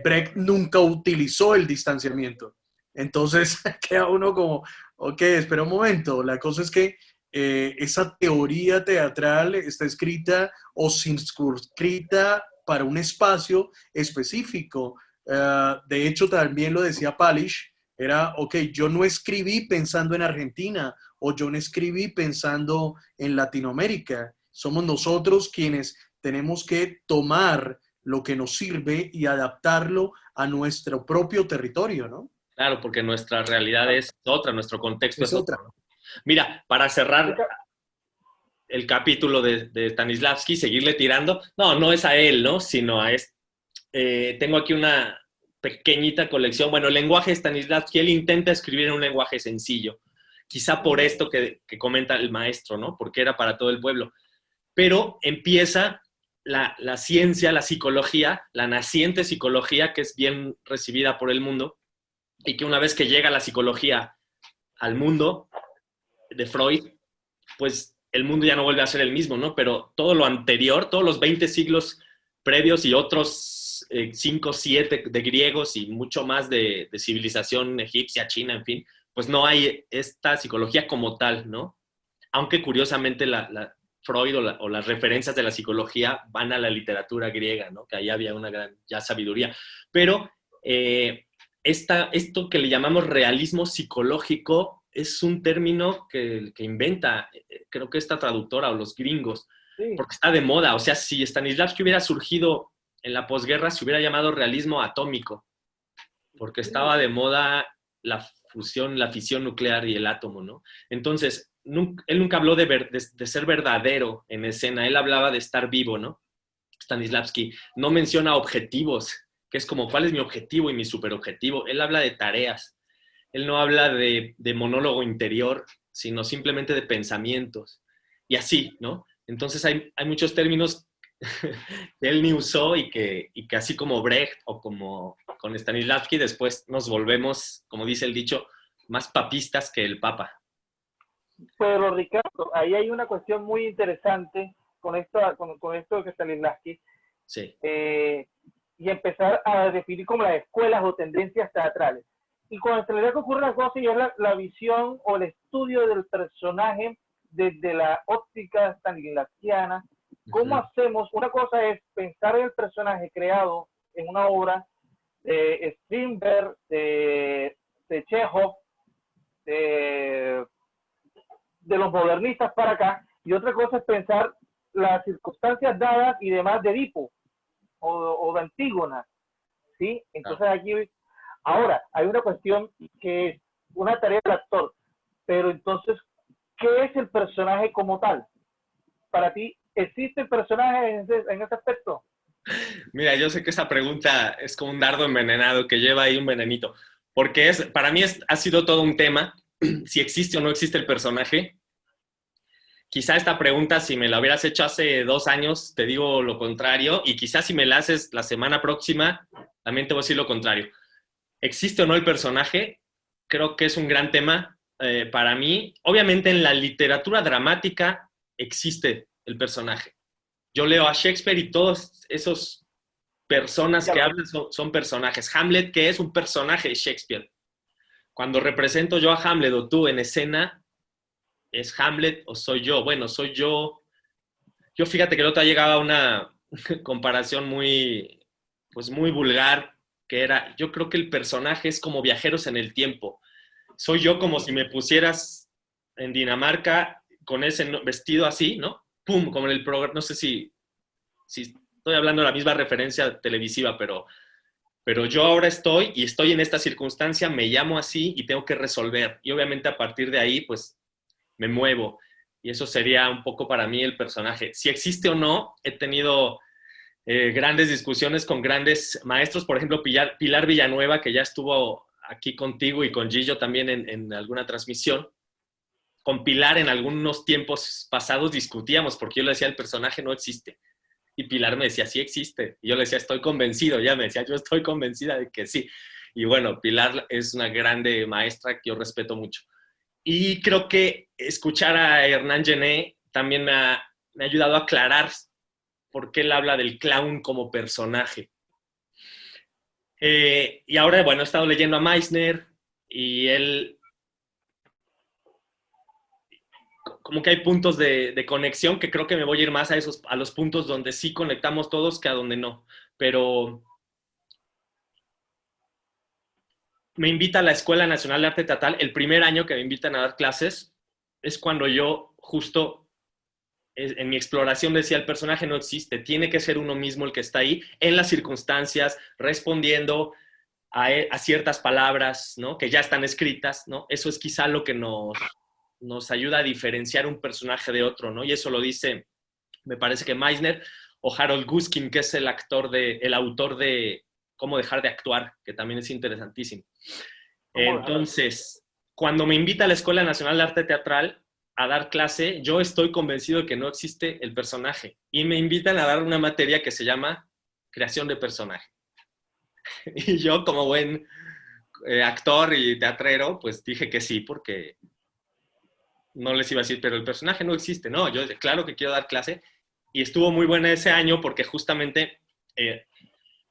Brecht nunca utilizó el distanciamiento. Entonces queda uno como, ok, espera un momento, la cosa es que esa teoría teatral está escrita o circunscrita para un espacio específico. De hecho, también lo decía Palisch, era, ok, yo no escribí pensando en Argentina o yo no escribí pensando en Latinoamérica. Somos nosotros quienes tenemos que tomar lo que nos sirve y adaptarlo a nuestro propio territorio, ¿no? Claro, porque nuestra realidad es otra, nuestro contexto es Es otro, otra. ¿no? Mira, para cerrar el capítulo de Stanislavski, seguirle tirando, no es a él, ¿no? Sino a tengo aquí una pequeñita colección. Bueno, el lenguaje de Stanislavski, él intenta escribir en un lenguaje sencillo. Quizá por esto que comenta el maestro, ¿no? Porque era para todo el pueblo. Pero empieza la ciencia, la psicología, la naciente psicología, que es bien recibida por el mundo, y que una vez que llega la psicología al mundo de Freud, pues el mundo ya no vuelve a ser el mismo, ¿no? Pero todo lo anterior, todos los 20 siglos previos y otros 5, 7 de griegos y mucho más de civilización egipcia, china, en fin, pues no hay esta psicología como tal, ¿no? Aunque curiosamente Freud o las referencias de la psicología van a la literatura griega, ¿no? Que ahí había una gran ya sabiduría. Pero esto que le llamamos realismo psicológico es un término que inventa, creo que esta traductora o los gringos, Sí. porque está de moda. O sea, si Stanislavski hubiera surgido en la posguerra, se hubiera llamado realismo atómico, porque estaba de moda la fusión, la fisión nuclear y el átomo, ¿no? Entonces, él nunca habló de ser verdadero en escena, él hablaba de estar vivo, ¿no? Stanislavski no menciona objetivos, que es como, ¿cuál es mi objetivo y mi superobjetivo? Él habla de tareas, él no habla de monólogo interior, sino simplemente de pensamientos. Y así, ¿no? Entonces hay muchos términos que él ni usó y que así como Brecht o como con Stanislavski, después nos volvemos, como dice el dicho, más papistas que el Papa. Pero Ricardo, ahí hay una cuestión muy interesante con esto de Stanislavski, Sí. y empezar a definir como las escuelas o tendencias teatrales. Y con Stanislavski ocurre una cosa y es la visión o el estudio del personaje desde la óptica stanislavskiana. ¿Cómo hacemos? Una cosa es pensar en el personaje creado en una obra de Strindberg, de Chekhov, de los modernistas para acá, y otra cosa es pensar las circunstancias dadas y demás de Edipo o de Antígona, ¿sí? Entonces aquí, ahora, hay una cuestión que es una tarea del actor, pero entonces, ¿qué es el personaje como tal? Para ti, ¿existe el personaje en ese aspecto? Mira, yo sé que esa pregunta es como un dardo envenenado que lleva ahí un venenito, porque para mí ha sido todo un tema, si existe o no existe el personaje. Quizá esta pregunta, si me la hubieras hecho hace 2 años, te digo lo contrario, y quizá si me la haces la semana próxima, también te voy a decir lo contrario. ¿Existe o no el personaje? Creo que es un gran tema para mí. Obviamente en la literatura dramática existe el personaje. Yo leo a Shakespeare y todos esos personas que hablan son personajes. Hamlet, que es un personaje de Shakespeare. Cuando represento yo a Hamlet o tú en escena, ¿es Hamlet o soy yo? Bueno, soy yo. Yo fíjate que el otro día llegaba a una comparación pues muy vulgar, que era, yo creo que el personaje es como viajeros en el tiempo. Soy yo como si me pusieras en Dinamarca con ese vestido así, ¿no? Pum, como en el programa, no sé si estoy hablando de la misma referencia televisiva, pero yo ahora estoy en esta circunstancia, me llamo así y tengo que resolver. Y obviamente a partir de ahí, pues me muevo. Y eso sería un poco para mí el personaje. Si existe o no, he tenido grandes discusiones con grandes maestros, por ejemplo, Pilar Villanueva, que ya estuvo aquí contigo y con Gillo también en alguna transmisión. Con Pilar en algunos tiempos pasados discutíamos porque yo le decía, el personaje no existe. Y Pilar me decía, sí existe. Y yo le decía, estoy convencido. Ya me decía, yo estoy convencida de que sí. Y bueno, Pilar es una grande maestra que yo respeto mucho. Y creo que escuchar a Hernán Gené también me ha ayudado a aclarar por qué él habla del clown como personaje. Y ahora, bueno, he estado leyendo a Meissner y él, como que hay puntos de conexión que creo que me voy a ir más a los puntos donde sí conectamos todos que a donde no. Pero me invita a la Escuela Nacional de Arte Teatral. El primer año que me invitan a dar clases es cuando yo justo en mi exploración decía, el personaje no existe, tiene que ser uno mismo el que está ahí, en las circunstancias, respondiendo a ciertas palabras, ¿no? Que ya están escritas, ¿no? Eso es quizá lo que nos ayuda a diferenciar un personaje de otro, ¿no? Y eso lo dice, me parece que Meisner o Harold Guskin, que es el autor de Cómo dejar de actuar, que también es interesantísimo. Entonces, cuando me invita a la Escuela Nacional de Arte Teatral a dar clase, yo estoy convencido de que no existe el personaje. Y me invitan a dar una materia que se llama creación de personaje. Y yo, como buen actor y teatrero, pues dije que sí, porque no les iba a decir, pero el personaje no existe. No, yo claro que quiero dar clase. Y estuvo muy buena ese año porque justamente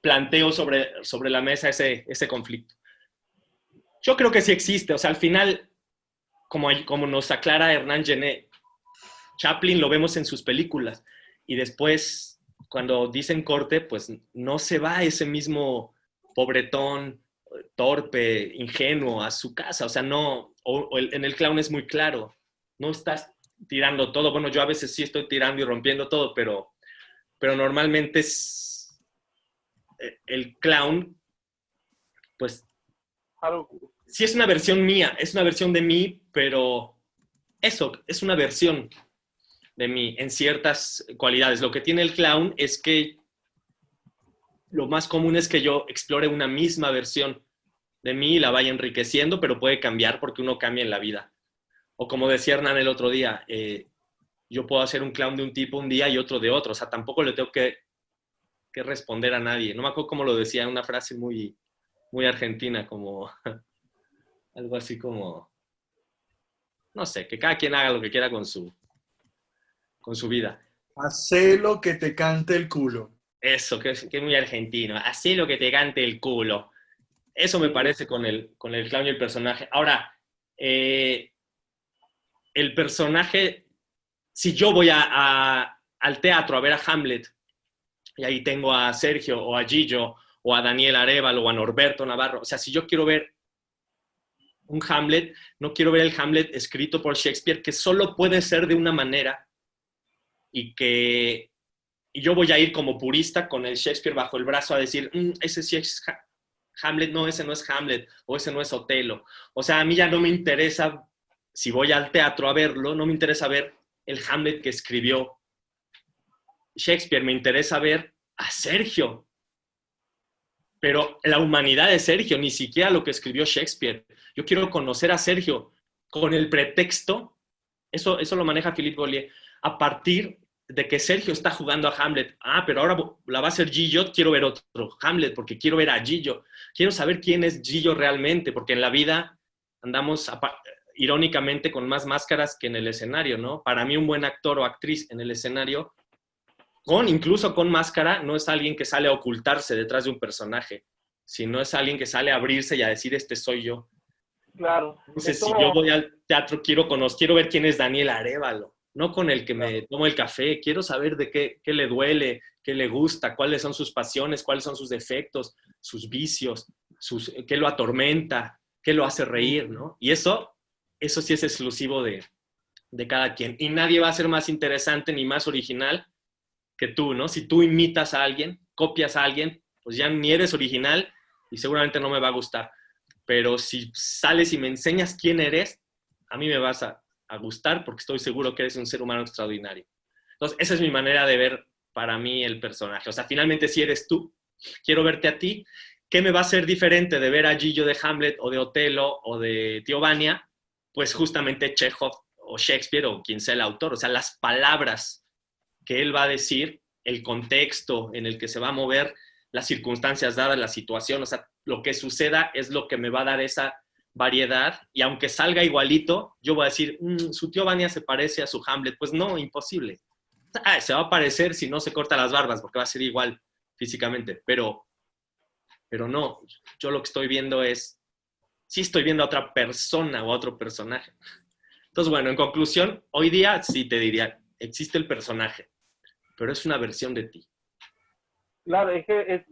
planteo sobre la mesa ese conflicto. Yo creo que sí existe. O sea, al final, como nos aclara Hernán Genet, Chaplin lo vemos en sus películas. Y después, cuando dicen corte, pues no se va ese mismo pobretón, torpe, ingenuo a su casa. O sea, no, en el clown es muy claro. No estás tirando todo. Bueno, yo a veces sí estoy tirando y rompiendo todo, pero normalmente es el clown, pues sí es una versión mía, es una versión de mí, pero eso, es una versión de mí en ciertas cualidades. Lo que tiene el clown es que lo más común es que yo explore una misma versión de mí y la vaya enriqueciendo, pero puede cambiar porque uno cambia en la vida. O como decía Hernán el otro día, yo puedo hacer un clown de un tipo un día y otro de otro. O sea, tampoco le tengo que responder a nadie. No me acuerdo cómo lo decía, una frase muy, muy argentina, como algo así como, no sé, que cada quien haga lo que quiera con su vida. Hacé lo que te cante el culo. Eso, que es muy argentino. Hacé lo que te cante el culo. Eso me parece con el clown y el personaje. Ahora, el personaje, si yo voy al teatro a ver a Hamlet, y ahí tengo a Sergio, o a Gillo, o a Daniel Arévalo, o a Norberto Navarro, o sea, si yo quiero ver un Hamlet, no quiero ver el Hamlet escrito por Shakespeare, que solo puede ser de una manera, y yo voy a ir como purista con el Shakespeare bajo el brazo a decir, ese sí es Hamlet, no, ese no es Hamlet, o ese no es Otelo. O sea, a mí ya no me interesa, si voy al teatro a verlo, no me interesa ver el Hamlet que escribió Shakespeare, me interesa ver a Sergio. Pero la humanidad de Sergio, ni siquiera lo que escribió Shakespeare. Yo quiero conocer a Sergio con el pretexto, eso lo maneja Philippe Gaulier, a partir de que Sergio está jugando a Hamlet. Pero ahora la va a hacer Gillo, quiero ver otro Hamlet, porque quiero ver a Gillo. Quiero saber quién es Gillo realmente, porque en la vida andamos irónicamente con más máscaras que en el escenario, ¿no? Para mí un buen actor o actriz en el escenario, incluso con máscara, no es alguien que sale a ocultarse detrás de un personaje, sino es alguien que sale a abrirse y a decir, este soy yo. Claro. Entonces, si yo voy al teatro, quiero ver quién es Daniel Arévalo, no con el que me tomo el café, quiero saber de qué le duele, qué le gusta, cuáles son sus pasiones, cuáles son sus defectos, sus vicios, qué lo atormenta, qué lo hace reír, ¿no? Y eso sí es exclusivo de cada quien. Y nadie va a ser más interesante ni más original que tú, ¿no? Si tú imitas a alguien, copias a alguien, pues ya ni eres original y seguramente no me va a gustar. Pero si sales y me enseñas quién eres, a mí me vas a gustar porque estoy seguro que eres un ser humano extraordinario. Entonces, esa es mi manera de ver para mí el personaje. O sea, finalmente si eres tú, quiero verte a ti. ¿Qué me va a hacer diferente de ver a Gillo de Hamlet o de Otelo o de Tío Vania? Pues justamente Chekhov o Shakespeare o quien sea el autor. O sea, las palabras que él va a decir, el contexto en el que se va a mover, las circunstancias dadas, la situación, o sea, lo que suceda es lo que me va a dar esa variedad, y aunque salga igualito, yo voy a decir, su Tío Vania se parece a su Hamlet. Pues no, imposible. Se va a parecer si no se corta las barbas, porque va a ser igual físicamente, pero no, yo lo que estoy viendo sí estoy viendo a otra persona o a otro personaje. Entonces, bueno, en conclusión, hoy día sí te diría, existe el personaje, pero es una versión de ti. Claro, es que es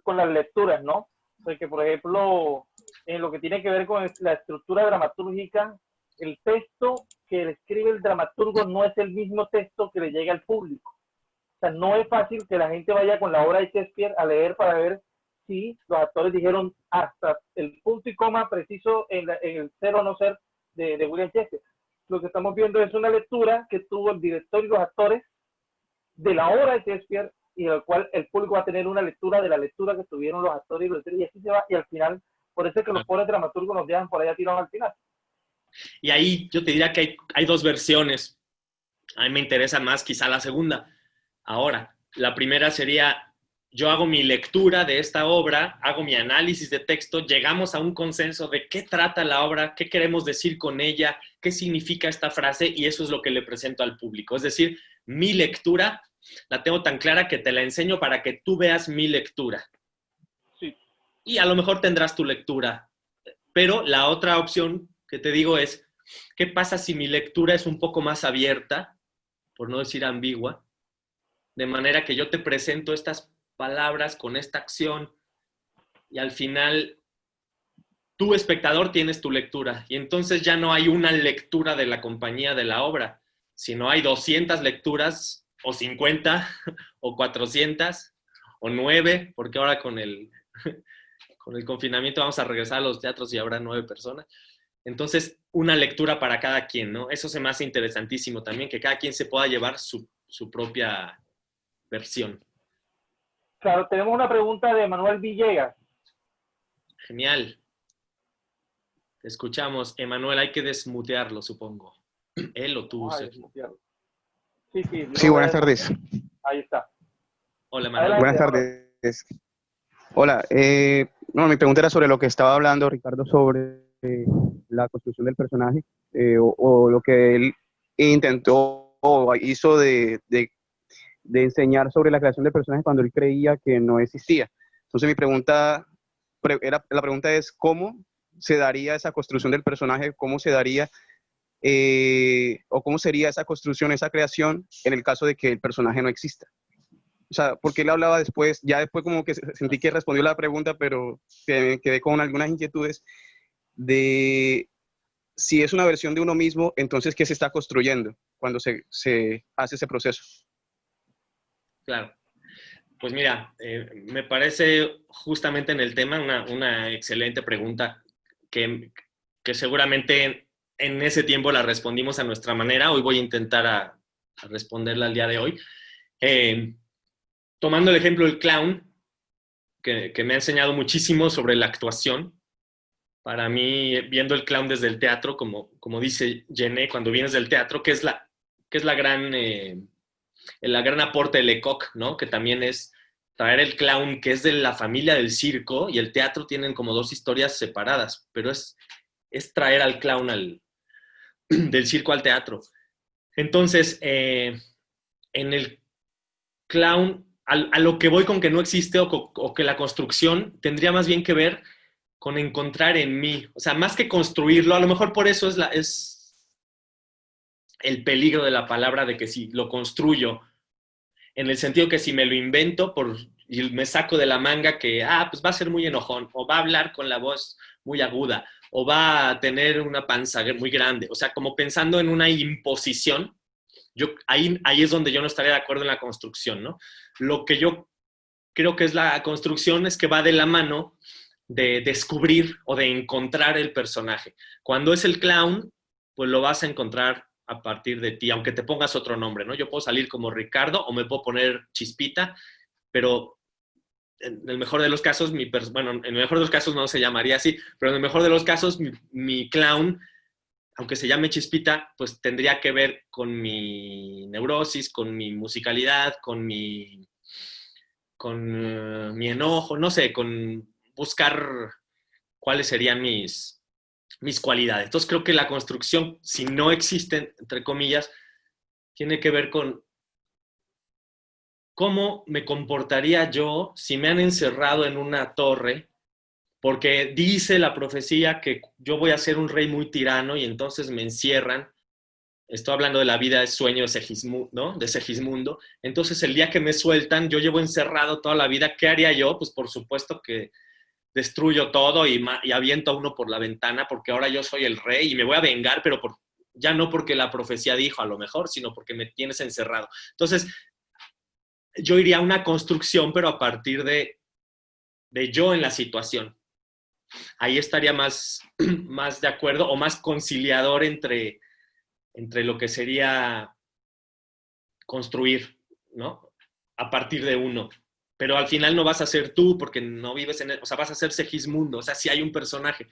con las lecturas, ¿no? Porque, por ejemplo, en lo que tiene que ver con la estructura dramatúrgica, el texto que le escribe el dramaturgo no es el mismo texto que le llega al público. O sea, no es fácil que la gente vaya con la obra de Shakespeare a leer para ver si los actores dijeron hasta el punto y coma preciso en el ser o no ser de William Shakespeare. Lo que estamos viendo es una lectura que tuvo el director y los actores de la obra de Shakespeare, y al cual el público va a tener una lectura de la lectura que tuvieron los actores y así se va, y al final, por eso es que los pobres dramaturgos nos dejan por allá tirados al final. Y ahí yo te diría que hay dos versiones. A mí me interesa más quizá la segunda. Ahora, la primera sería, yo hago mi lectura de esta obra, hago mi análisis de texto, llegamos a un consenso de qué trata la obra, qué queremos decir con ella, qué significa esta frase, y eso es lo que le presento al público. Es decir, mi lectura la tengo tan clara que te la enseño para que tú veas mi lectura. Sí. Y a lo mejor tendrás tu lectura. Pero la otra opción que te digo es, ¿qué pasa si mi lectura es un poco más abierta, por no decir ambigua? De manera que yo te presento estas palabras con esta acción y al final tú, espectador, tienes tu lectura. Y entonces ya no hay una lectura de la compañía de la obra, sino hay 200 lecturas, o 50, o 400, o 9, porque ahora con el confinamiento vamos a regresar a los teatros y habrá 9 personas. Entonces, una lectura para cada quien, ¿no? Eso se me hace interesantísimo también, que cada quien se pueda llevar su propia versión. Claro, tenemos una pregunta de Manuel Villegas. Genial. Te escuchamos. Emanuel, hay que desmutearlo, supongo. Él o tú. Sí, buenas tardes. Ahí está. Hola, Manuel. Buenas tardes. Hola. No, mi pregunta era sobre lo que estaba hablando Ricardo sobre la construcción del personaje o lo que él intentó o hizo de enseñar sobre la creación del personaje cuando él creía que no existía. Entonces la pregunta es ¿cómo se daría esa construcción del personaje? ¿Cómo se daría o cómo sería esa construcción, esa creación en el caso de que el personaje no exista? O sea, porque él hablaba después, ya después como que sentí que respondió la pregunta, pero quedé con algunas inquietudes de si es una versión de uno mismo, entonces ¿qué se está construyendo cuando se hace ese proceso? Claro. Pues mira, me parece justamente en el tema una excelente pregunta que seguramente en ese tiempo la respondimos a nuestra manera. Hoy voy a intentar a responderla al día de hoy. Tomando el ejemplo del clown, que me ha enseñado muchísimo sobre la actuación. Para mí, viendo el clown desde el teatro, como dice Gené, cuando vienes del teatro, que es la gran aporte de Lecoq, ¿no? Que también es traer el clown, que es de la familia del circo, y el teatro tienen como dos historias separadas, pero es traer al clown del circo al teatro. Entonces, en el clown, a lo que voy con que no existe o que la construcción tendría más bien que ver con encontrar en mí, o sea, más que construirlo, a lo mejor por eso es el peligro de la palabra, de que si lo construyo, en el sentido que si me lo invento y me saco de la manga que, pues va a ser muy enojón, o va a hablar con la voz muy aguda, o va a tener una panza muy grande, o sea, como pensando en una imposición, ahí es donde yo no estaría de acuerdo en la construcción, ¿no? Lo que yo creo que es la construcción es que va de la mano de descubrir o de encontrar el personaje. Cuando es el clown, pues lo vas a encontrar a partir de ti, aunque te pongas otro nombre, ¿no? Yo puedo salir como Ricardo o me puedo poner Chispita, pero en el mejor de los casos, en el mejor de los casos no se llamaría así, pero en el mejor de los casos, mi clown, aunque se llame Chispita, pues tendría que ver con mi neurosis, con mi musicalidad, con mi enojo, no sé, con buscar cuáles serían mis cualidades. Entonces creo que la construcción, si no existe, entre comillas, tiene que ver con cómo me comportaría yo si me han encerrado en una torre, porque dice la profecía que yo voy a ser un rey muy tirano y entonces me encierran. Estoy hablando de la vida de sueño de Segismundo, ¿no? De Segismundo. Entonces el día que me sueltan, yo llevo encerrado toda la vida. ¿Qué haría yo? Pues por supuesto que destruyo todo y aviento a uno por la ventana porque ahora yo soy el rey y me voy a vengar, pero ya no porque la profecía dijo a lo mejor, sino porque me tienes encerrado. Entonces, yo iría a una construcción, pero a partir de yo en la situación. Ahí estaría más de acuerdo o más conciliador entre lo que sería construir, ¿no? A partir de uno. Pero al final no vas a ser tú porque no vives en él, o sea, vas a ser Segismundo, o sea, sí hay un personaje,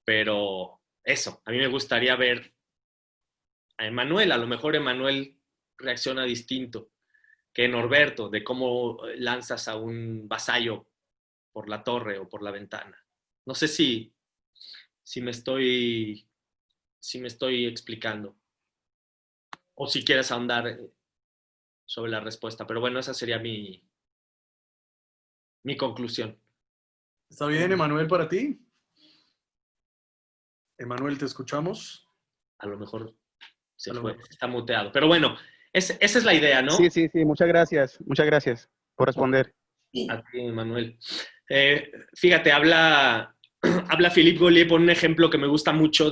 pero eso, a mí me gustaría ver a Emanuel, a lo mejor Emanuel reacciona distinto que Norberto, de cómo lanzas a un vasallo por la torre o por la ventana. No sé si me estoy explicando o si quieres ahondar sobre la respuesta, pero bueno, esa sería mi conclusión. ¿Está bien, Emanuel, para ti? Emanuel, ¿te escuchamos? A lo mejor se fue, está muteado. Pero bueno, esa es la idea, ¿no? Sí, muchas gracias por responder. A ti, Emanuel. Fíjate, habla Philippe Gaulier por un ejemplo que me gusta mucho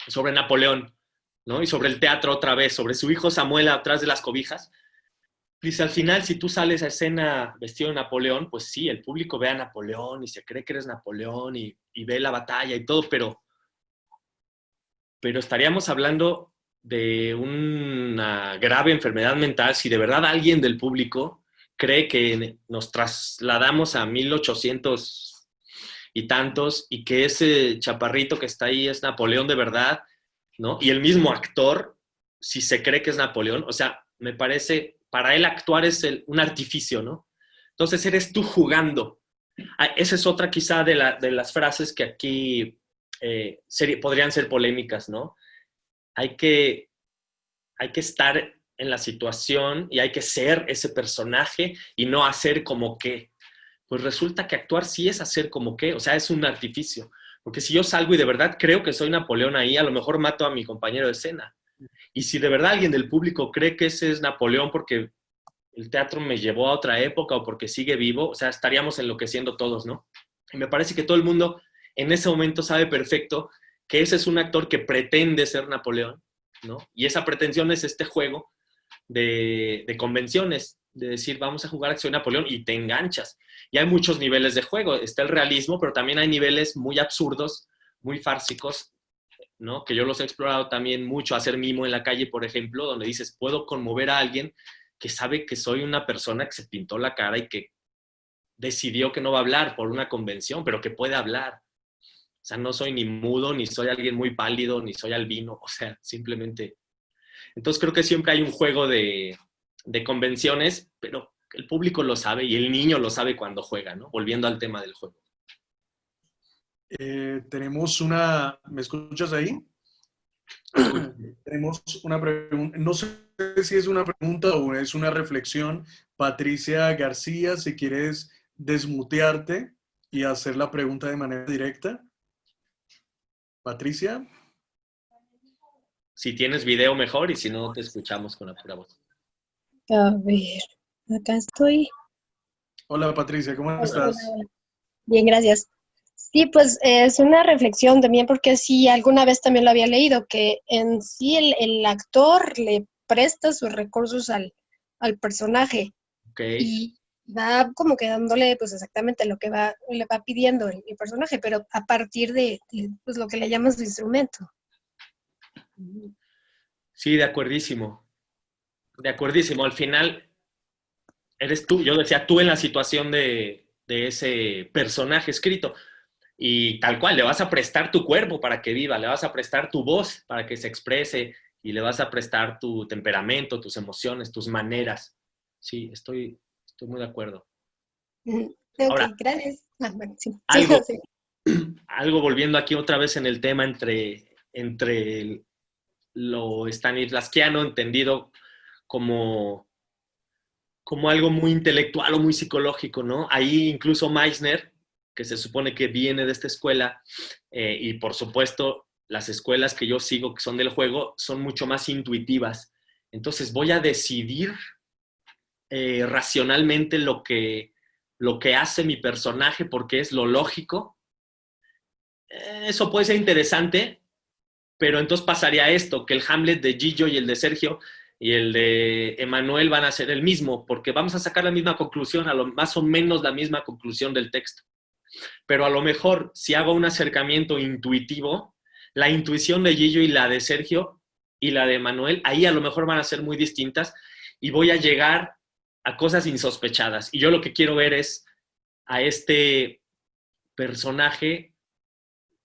sobre Napoleón, ¿no? Y sobre el teatro otra vez, sobre su hijo Samuel atrás de las cobijas. Dice, al final, si tú sales a escena vestido de Napoleón, pues sí, el público ve a Napoleón y se cree que eres Napoleón y ve la batalla y todo, pero estaríamos hablando de una grave enfermedad mental si de verdad alguien del público cree que nos trasladamos a 1800 y tantos y que ese chaparrito que está ahí es Napoleón de verdad, ¿no? Y el mismo actor, si se cree que es Napoleón, o sea, me parece, para él actuar es un artificio, ¿no? Entonces eres tú jugando. Esa es otra quizá de las frases que aquí podrían ser polémicas, ¿no? Hay que estar en la situación y hay que ser ese personaje y no hacer como que. Pues resulta que actuar sí es hacer como que, o sea, es un artificio. Porque si yo salgo y de verdad creo que soy Napoleón ahí, a lo mejor mato a mi compañero de escena. Y si de verdad alguien del público cree que ese es Napoleón porque el teatro me llevó a otra época o porque sigue vivo, o sea, estaríamos enloqueciendo todos, ¿no? Y me parece que todo el mundo en ese momento sabe perfecto que ese es un actor que pretende ser Napoleón, ¿no? Y esa pretensión es este juego de convenciones, de decir, vamos a jugar Acción Napoleón y te enganchas. Y hay muchos niveles de juego. Está el realismo, pero también hay niveles muy absurdos, muy fársicos, ¿no? Que yo los he explorado también mucho, hacer mimo en la calle, por ejemplo, donde dices, puedo conmover a alguien que sabe que soy una persona que se pintó la cara y que decidió que no va a hablar por una convención, pero que puede hablar. O sea, no soy ni mudo, ni soy alguien muy pálido, ni soy albino, o sea, simplemente. Entonces creo que siempre hay un juego de convenciones, pero el público lo sabe y el niño lo sabe cuando juega, ¿no? Volviendo al tema del juego. Tenemos una... ¿Me escuchas ahí? Tenemos una pregunta, no sé si es una pregunta o es una reflexión. Patricia García, si quieres desmutearte y hacer la pregunta de manera directa. Patricia. Si tienes video mejor y si no te escuchamos con la pura voz. A ver, acá estoy. Hola Patricia, ¿cómo estás? Hola. Bien, gracias. Sí, pues es una reflexión también porque sí, alguna vez también lo había leído, que en sí el actor le presta sus recursos al personaje. Okay. Y va como que dándole pues exactamente lo que le va pidiendo el personaje, pero a partir de pues, lo que le llaman su instrumento. Sí, de acuerdísimo. De acuerdísimo. Al final, eres tú. Yo decía, tú en la situación de ese personaje escrito. Y tal cual, le vas a prestar tu cuerpo para que viva, le vas a prestar tu voz para que se exprese y le vas a prestar tu temperamento, tus emociones, tus maneras. Sí, estoy muy de acuerdo. Ok, ahora, gracias. Bueno, sí. Algo volviendo aquí otra vez en el tema entre lo stanislavskiano entendido como algo muy intelectual o muy psicológico, ¿no? Ahí incluso Meissner, que se supone que viene de esta escuela, y por supuesto las escuelas que yo sigo, que son del juego, son mucho más intuitivas. Entonces voy a decidir racionalmente lo que lo que hace mi personaje porque es lo lógico, eso puede ser interesante, pero entonces pasaría esto, que el Hamlet de Gillo y el de Sergio y el de Emanuel van a ser el mismo, porque vamos a sacar la misma conclusión, más o menos la misma conclusión del texto. Pero a lo mejor, si hago un acercamiento intuitivo, la intuición de Gillo y la de Sergio y la de Emanuel, ahí a lo mejor van a ser muy distintas y voy a llegar a cosas insospechadas. Y yo lo que quiero ver es a este personaje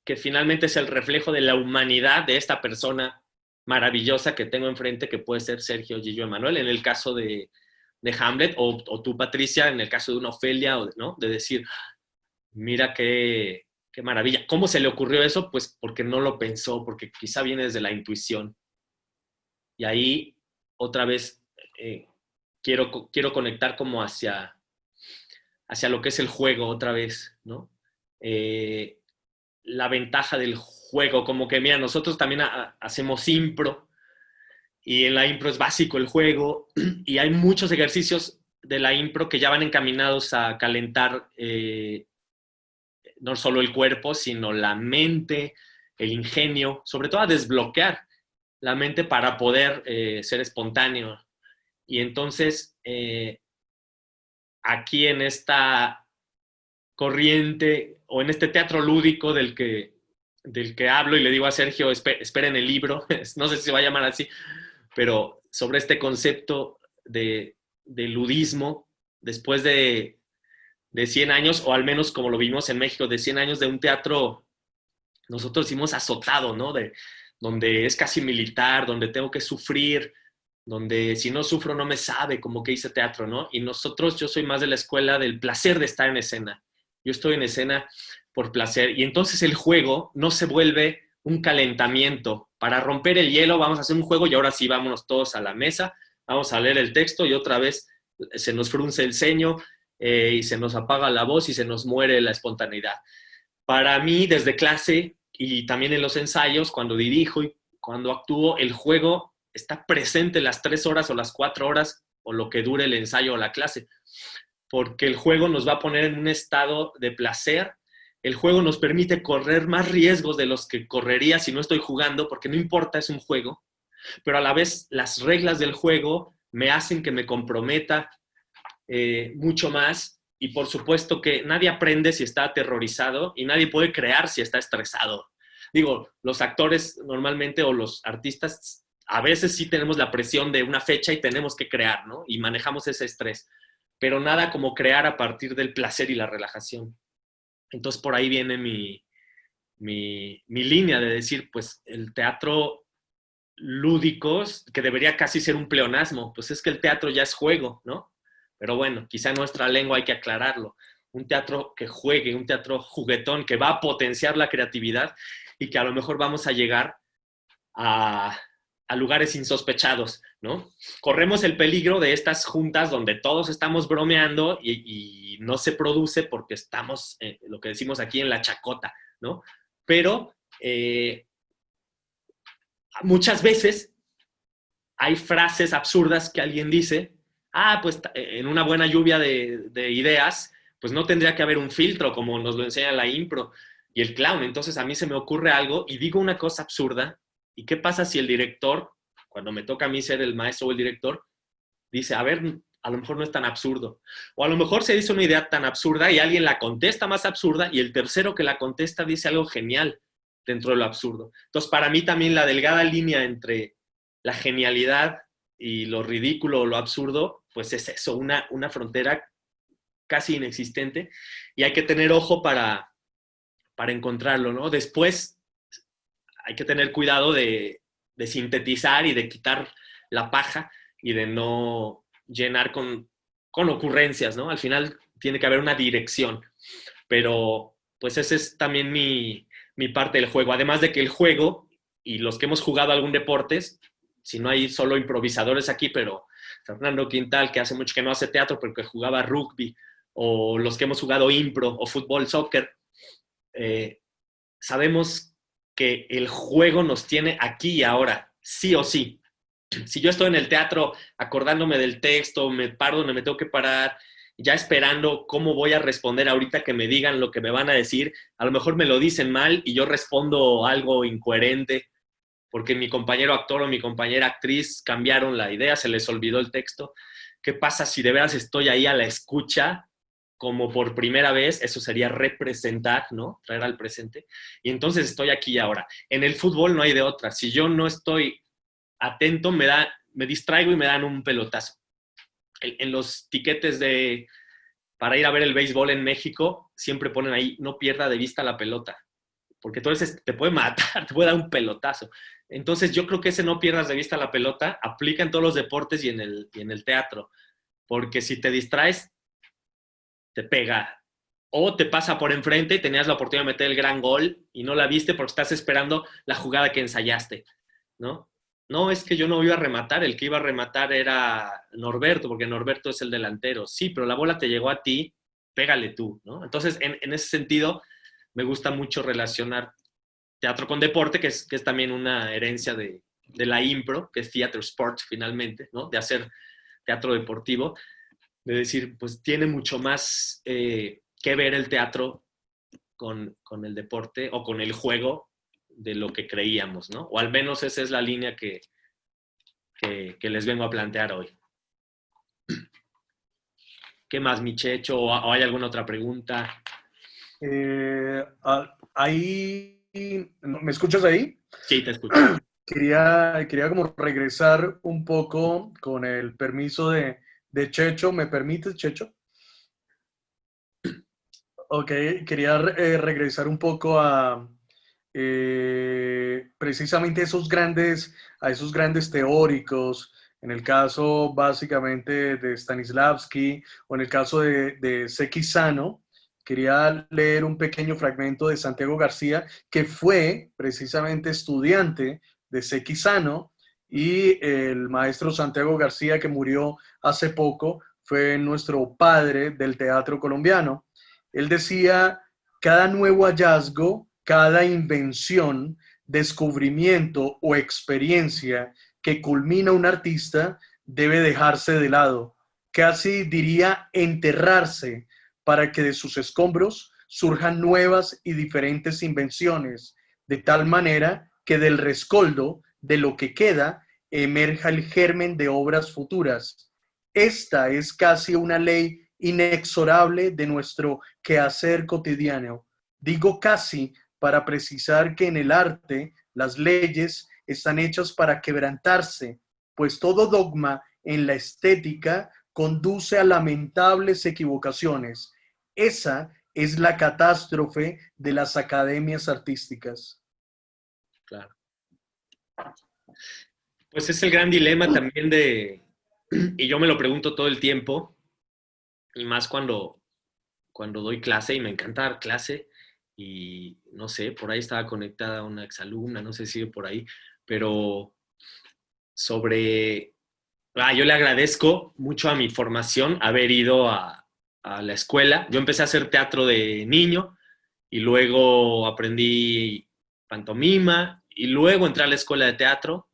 que finalmente es el reflejo de la humanidad de esta persona maravillosa que tengo enfrente, que puede ser Sergio, Gillo, Emanuel, en el caso de Hamlet, o tú, Patricia, en el caso de una Ofelia, ¿no? De decir, mira qué maravilla. ¿Cómo se le ocurrió eso? Pues porque no lo pensó, porque quizá viene desde la intuición. Y ahí, otra vez, quiero conectar como hacia lo que es el juego, otra vez, ¿no? La ventaja del juego, como que, mira, nosotros también hacemos impro, y en la impro es básico el juego, y hay muchos ejercicios de la impro que ya van encaminados a calentar no solo el cuerpo, sino la mente, el ingenio, sobre todo a desbloquear la mente para poder ser espontáneo. Y entonces, aquí en esta corriente o en este teatro lúdico del que hablo, y le digo a Sergio, esperen el libro, no sé si se va a llamar así, pero sobre este concepto de ludismo, después de 100 años, o al menos como lo vimos en México, de 100 años de un teatro, nosotros hicimos azotado, ¿no? Donde es casi militar, donde tengo que sufrir, donde si no sufro no me sabe, como que hice teatro, ¿no? Y nosotros, yo soy más de la escuela del placer de estar en escena. Yo estoy en escena por placer, y entonces el juego no se vuelve un calentamiento. Para romper el hielo vamos a hacer un juego y ahora sí vámonos todos a la mesa, vamos a leer el texto y otra vez se nos frunce el ceño y se nos apaga la voz y se nos muere la espontaneidad. Para mí, desde clase y también en los ensayos, cuando dirijo y cuando actúo, el juego está presente las 3 horas o las 4 horas o lo que dure el ensayo o la clase, porque el juego nos va a poner en un estado de placer. El juego nos permite correr más riesgos de los que correría si no estoy jugando, porque no importa, es un juego, pero a la vez las reglas del juego me hacen que me comprometa mucho más, y por supuesto que nadie aprende si está aterrorizado y nadie puede crear si está estresado. Digo, los actores normalmente o los artistas a veces sí tenemos la presión de una fecha y tenemos que crear, ¿no? Y manejamos ese estrés, pero nada como crear a partir del placer y la relajación. Entonces por ahí viene mi línea de decir, pues el teatro lúdico, que debería casi ser un pleonasmo, pues es que el teatro ya es juego, ¿no? Pero bueno, quizá en nuestra lengua hay que aclararlo. Un teatro que juegue, un teatro juguetón que va a potenciar la creatividad y que a lo mejor vamos a llegar a lugares insospechados, ¿no? Corremos el peligro de estas juntas donde todos estamos bromeando y no se produce porque estamos, lo que decimos aquí, en la chacota, ¿no? Pero muchas veces hay frases absurdas que alguien dice, pues en una buena lluvia de ideas, pues no tendría que haber un filtro como nos lo enseña la impro y el clown. Entonces a mí se me ocurre algo y digo una cosa absurda, ¿y qué pasa si el director, cuando me toca a mí ser el maestro o el director, dice, a ver, a lo mejor no es tan absurdo? O a lo mejor se dice una idea tan absurda y alguien la contesta más absurda y el tercero que la contesta dice algo genial dentro de lo absurdo. Entonces, para mí también la delgada línea entre la genialidad y lo ridículo o lo absurdo, pues es eso, una frontera casi inexistente, y hay que tener ojo para encontrarlo, ¿no? Después hay que tener cuidado de sintetizar y de quitar la paja y de no llenar con ocurrencias, ¿no? Al final tiene que haber una dirección, pero pues ese es también mi parte del juego. Además de que el juego, y los que hemos jugado algún deporte, si no hay solo improvisadores aquí, pero Fernando Quintal, que hace mucho que no hace teatro, pero que jugaba rugby, o los que hemos jugado impro o fútbol, soccer, sabemos que el juego nos tiene aquí y ahora, sí o sí. Si yo estoy en el teatro acordándome del texto, me paro donde me tengo que parar ya esperando cómo voy a responder ahorita que me digan lo que me van a decir. A lo mejor me lo dicen mal y yo respondo algo incoherente porque mi compañero actor o mi compañera actriz cambiaron la idea, se les olvidó el texto. ¿Qué pasa si de veras estoy ahí a la escucha como por primera vez? Eso sería representar, ¿no? Traer al presente. Y entonces estoy aquí y ahora. En el fútbol no hay de otra. Si yo no estoy atento, me distraigo y me dan un pelotazo. En los tiquetes para ir a ver el béisbol en México, siempre ponen ahí, no pierda de vista la pelota, porque entonces te puede matar, te puede dar un pelotazo. Entonces yo creo que ese no pierdas de vista la pelota aplica en todos los deportes y en el teatro, porque si te distraes, te pega, o te pasa por enfrente y tenías la oportunidad de meter el gran gol y no la viste porque estás esperando la jugada que ensayaste, ¿no? No, es que yo no iba a rematar, el que iba a rematar era Norberto, porque Norberto es el delantero. Sí, pero la bola te llegó a ti, pégale tú, ¿no? Entonces, en ese sentido, me gusta mucho relacionar teatro con deporte, que es también una herencia de la impro, que es theater sport finalmente, ¿no? De hacer teatro deportivo, de decir, pues tiene mucho más que ver el teatro con el deporte o con el juego de lo que creíamos, ¿no? O al menos esa es la línea que les vengo a plantear hoy. ¿Qué más, Michecho? ¿O hay alguna otra pregunta? Ahí, ¿me escuchas ahí? Sí, te escucho. Quería como regresar un poco con el permiso de Checho. ¿Me permites, Checho? Ok, quería regresar un poco a precisamente a esos grandes teóricos, en el caso básicamente de Stanislavski o en el caso de Seki Sano. Quería leer un pequeño fragmento de Santiago García, que fue precisamente estudiante de Seki Sano, y el maestro Santiago García, que murió hace poco, fue nuestro padre del teatro colombiano. Él decía: cada nuevo hallazgo, cada invención, descubrimiento o experiencia que culmina un artista debe dejarse de lado, casi diría enterrarse, para que de sus escombros surjan nuevas y diferentes invenciones, de tal manera que del rescoldo de lo que queda emerja el germen de obras futuras. Esta es casi una ley inexorable de nuestro quehacer cotidiano. Digo casi para precisar que en el arte las leyes están hechas para quebrantarse, pues todo dogma en la estética conduce a lamentables equivocaciones. Esa es la catástrofe de las academias artísticas. Claro. Pues es el gran dilema también y yo me lo pregunto todo el tiempo, y más cuando doy clase, y me encanta dar clase, y no sé, por ahí estaba conectada una exalumna, no sé si sigue por ahí, pero yo le agradezco mucho a mi formación haber ido a la escuela. Yo empecé a hacer teatro de niño y luego aprendí pantomima y luego entré a la escuela de teatro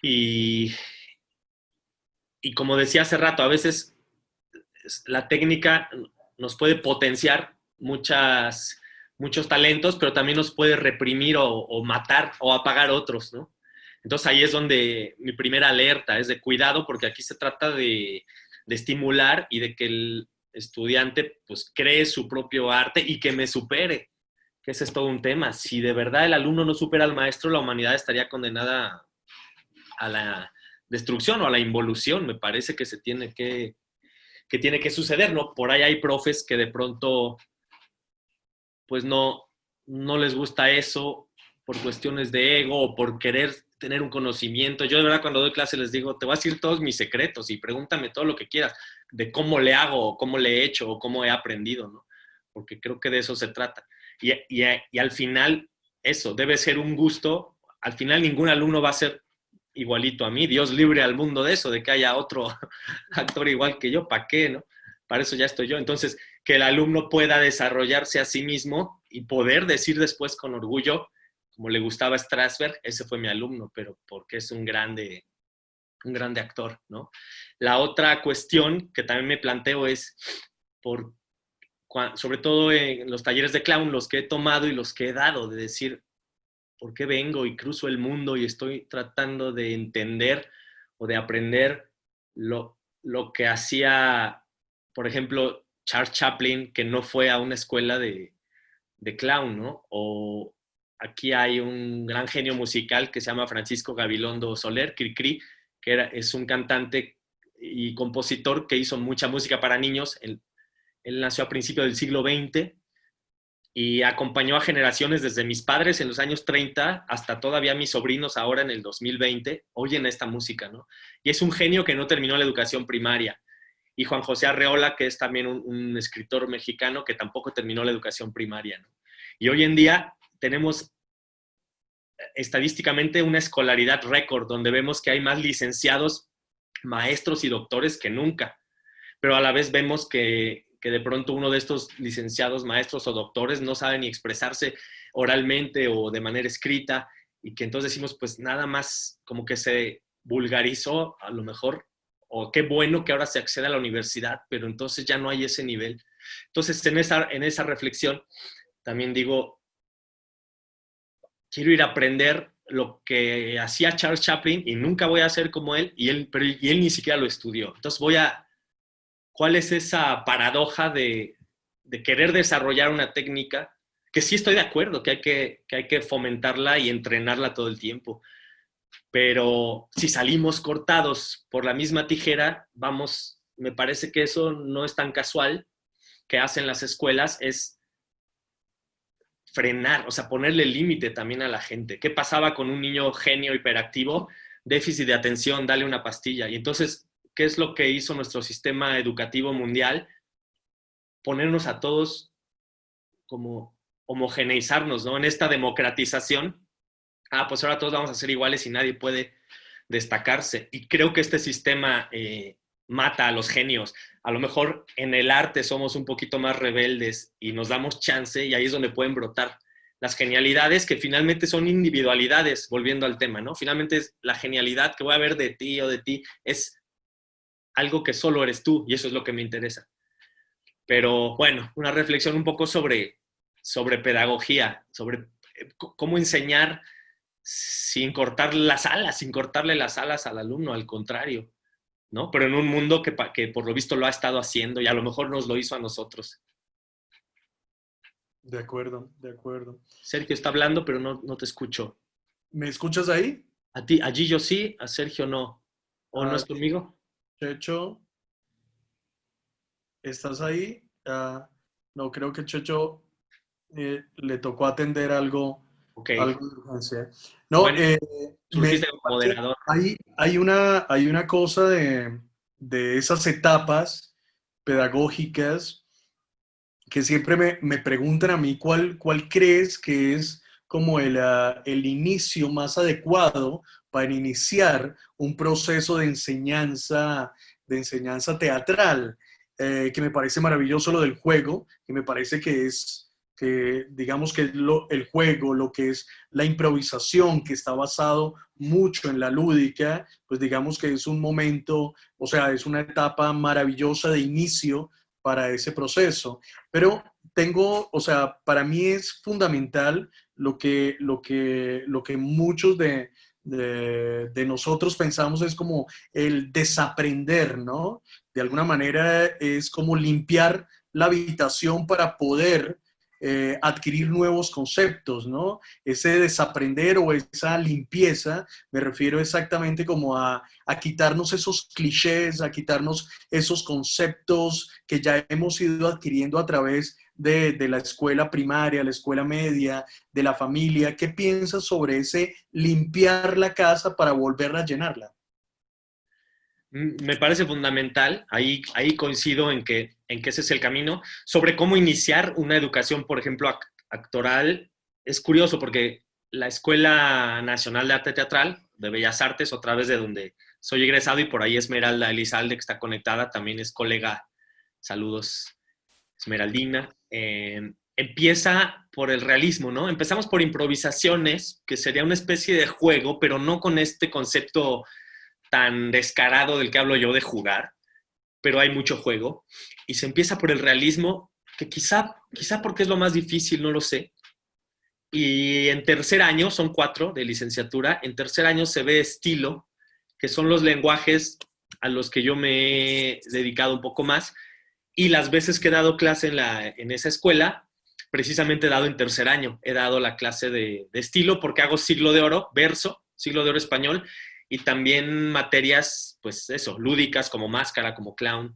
y como decía hace rato, a veces la técnica nos puede potenciar muchos talentos, pero también nos puede reprimir o matar o apagar otros, ¿no? Entonces ahí es donde mi primera alerta es de cuidado, porque aquí se trata de estimular y de que el estudiante pues cree su propio arte y que me supere, que ese es todo un tema. Si de verdad el alumno no supera al maestro, la humanidad estaría condenada a la destrucción o a la involución. Me parece que tiene que suceder, ¿no? Por ahí hay profes que de pronto pues no les gusta eso por cuestiones de ego o por querer tener un conocimiento. Yo de verdad cuando doy clase les digo, te voy a decir todos mis secretos y pregúntame todo lo que quieras de cómo le hago o cómo le he hecho o cómo he aprendido, ¿no? Porque creo que de eso se trata. Y al final eso debe ser un gusto. Al final ningún alumno va a ser igualito a mí. Dios libre al mundo de eso, de que haya otro actor igual que yo. ¿Para qué, no? Para eso ya estoy yo. Entonces, que el alumno pueda desarrollarse a sí mismo y poder decir después con orgullo, como le gustaba a Strasberg, ese fue mi alumno, pero porque es un grande un grande actor, ¿no? La otra cuestión que también me planteo es, sobre todo en los talleres de clown, los que he tomado y los que he dado, de decir, ¿por qué vengo y cruzo el mundo y estoy tratando de entender o de aprender lo que hacía, por ejemplo, Charles Chaplin, que no fue a una escuela de clown, ¿no? O aquí hay un gran genio musical que se llama Francisco Gabilondo Soler, Cricri, que es un cantante y compositor que hizo mucha música para niños. Él nació a principios del siglo XX y acompañó a generaciones desde mis padres en los años 30 hasta todavía mis sobrinos ahora en el 2020 oyen esta música, ¿no? Y es un genio que no terminó la educación primaria. Y Juan José Arreola, que es también un escritor mexicano que tampoco terminó la educación primaria, ¿no? Y hoy en día tenemos estadísticamente una escolaridad récord, donde vemos que hay más licenciados, maestros y doctores que nunca. Pero a la vez vemos que de pronto uno de estos licenciados, maestros o doctores no sabe ni expresarse oralmente o de manera escrita, y que entonces decimos, pues nada más como que se vulgarizó a lo mejor, o qué bueno que ahora se accede a la universidad, pero entonces ya no hay ese nivel. Entonces en esa reflexión también digo, quiero ir a aprender lo que hacía Charles Chaplin y nunca voy a hacer como él, y él ni siquiera lo estudió. Entonces ¿cuál es esa paradoja de querer desarrollar una técnica? Que sí estoy de acuerdo, que hay que fomentarla y entrenarla todo el tiempo. Pero si salimos cortados por la misma tijera, me parece que eso no es tan casual. Que hacen las escuelas es frenar, o sea, ponerle límite también a la gente. ¿Qué pasaba con un niño genio hiperactivo? Déficit de atención, dale una pastilla. Y entonces, ¿qué es lo que hizo nuestro sistema educativo mundial? Ponernos a todos como homogeneizarnos, ¿no? En esta democratización. Pues ahora todos vamos a ser iguales y nadie puede destacarse. Y creo que este sistema mata a los genios. A lo mejor en el arte somos un poquito más rebeldes y nos damos chance, y ahí es donde pueden brotar las genialidades, que finalmente son individualidades, volviendo al tema, ¿no? Finalmente es la genialidad que voy a ver de ti o de ti, es algo que solo eres tú, y eso es lo que me interesa. Pero bueno, una reflexión un poco sobre pedagogía, sobre cómo enseñar sin cortarle las alas al alumno, al contrario, ¿no? Pero en un mundo que por lo visto lo ha estado haciendo y a lo mejor nos lo hizo a nosotros. De acuerdo, de acuerdo. Sergio está hablando, pero no te escucho. ¿Me escuchas ahí? A ti, a Gillo sí, a Sergio no. ¿O no es conmigo? Checho, ¿estás ahí? No, creo que Checho le tocó atender algo, Okay. algo de urgencia. No, bueno, moderador. Hay una cosa de esas etapas pedagógicas que siempre me preguntan a mí cuál crees que es como el inicio más adecuado para iniciar un proceso de enseñanza teatral, que me parece maravilloso lo del juego, que me parece que digamos que el juego, lo que es la improvisación, que está basado mucho en la lúdica, pues digamos que es un momento, o sea, es una etapa maravillosa de inicio para ese proceso. Pero o sea, para mí es fundamental lo que muchos de nosotros pensamos es como el desaprender, ¿no? De alguna manera es como limpiar la habitación para poder adquirir nuevos conceptos, ¿no? Ese desaprender o esa limpieza, me refiero exactamente como a quitarnos esos clichés, a quitarnos esos conceptos que ya hemos ido adquiriendo a través de la escuela primaria, la escuela media, de la familia. ¿Qué piensas sobre ese limpiar la casa para volverla a llenarla? Me parece fundamental, ahí coincido en que ese es el camino. Sobre cómo iniciar una educación, por ejemplo, actoral, es curioso porque la Escuela Nacional de Arte Teatral de Bellas Artes, otra vez de donde soy egresado, y por ahí Esmeralda Elizalde, que está conectada, también es colega. Saludos, Esmeraldina. Empieza por el realismo, ¿no? Empezamos por improvisaciones, que sería una especie de juego, pero no con este concepto tan descarado del que hablo yo de jugar, pero hay mucho juego. Y se empieza por el realismo, que quizá porque es lo más difícil, no lo sé. Y en tercer año, son 4 de licenciatura, en tercer año se ve estilo, que son los lenguajes a los que yo me he dedicado un poco más. Y las veces que he dado clase en esa escuela, precisamente he dado en tercer año. He dado la clase de estilo porque hago siglo de oro, verso, siglo de oro español, y también materias, pues eso, lúdicas como máscara, como clown,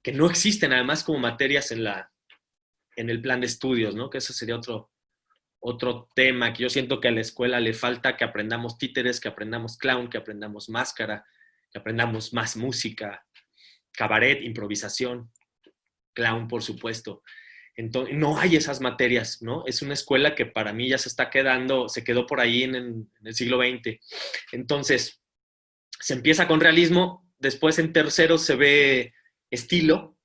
que no existen además como materias en el plan de estudios, ¿no? Que ese sería otro tema que yo siento que a la escuela le falta, que aprendamos títeres, que aprendamos clown, que aprendamos máscara, que aprendamos más música, cabaret, improvisación, clown, por supuesto. Entonces, no hay esas materias, ¿no? Es una escuela que para mí ya se quedó por ahí en el siglo XX. Entonces, se empieza con realismo, después en tercero se ve estilo,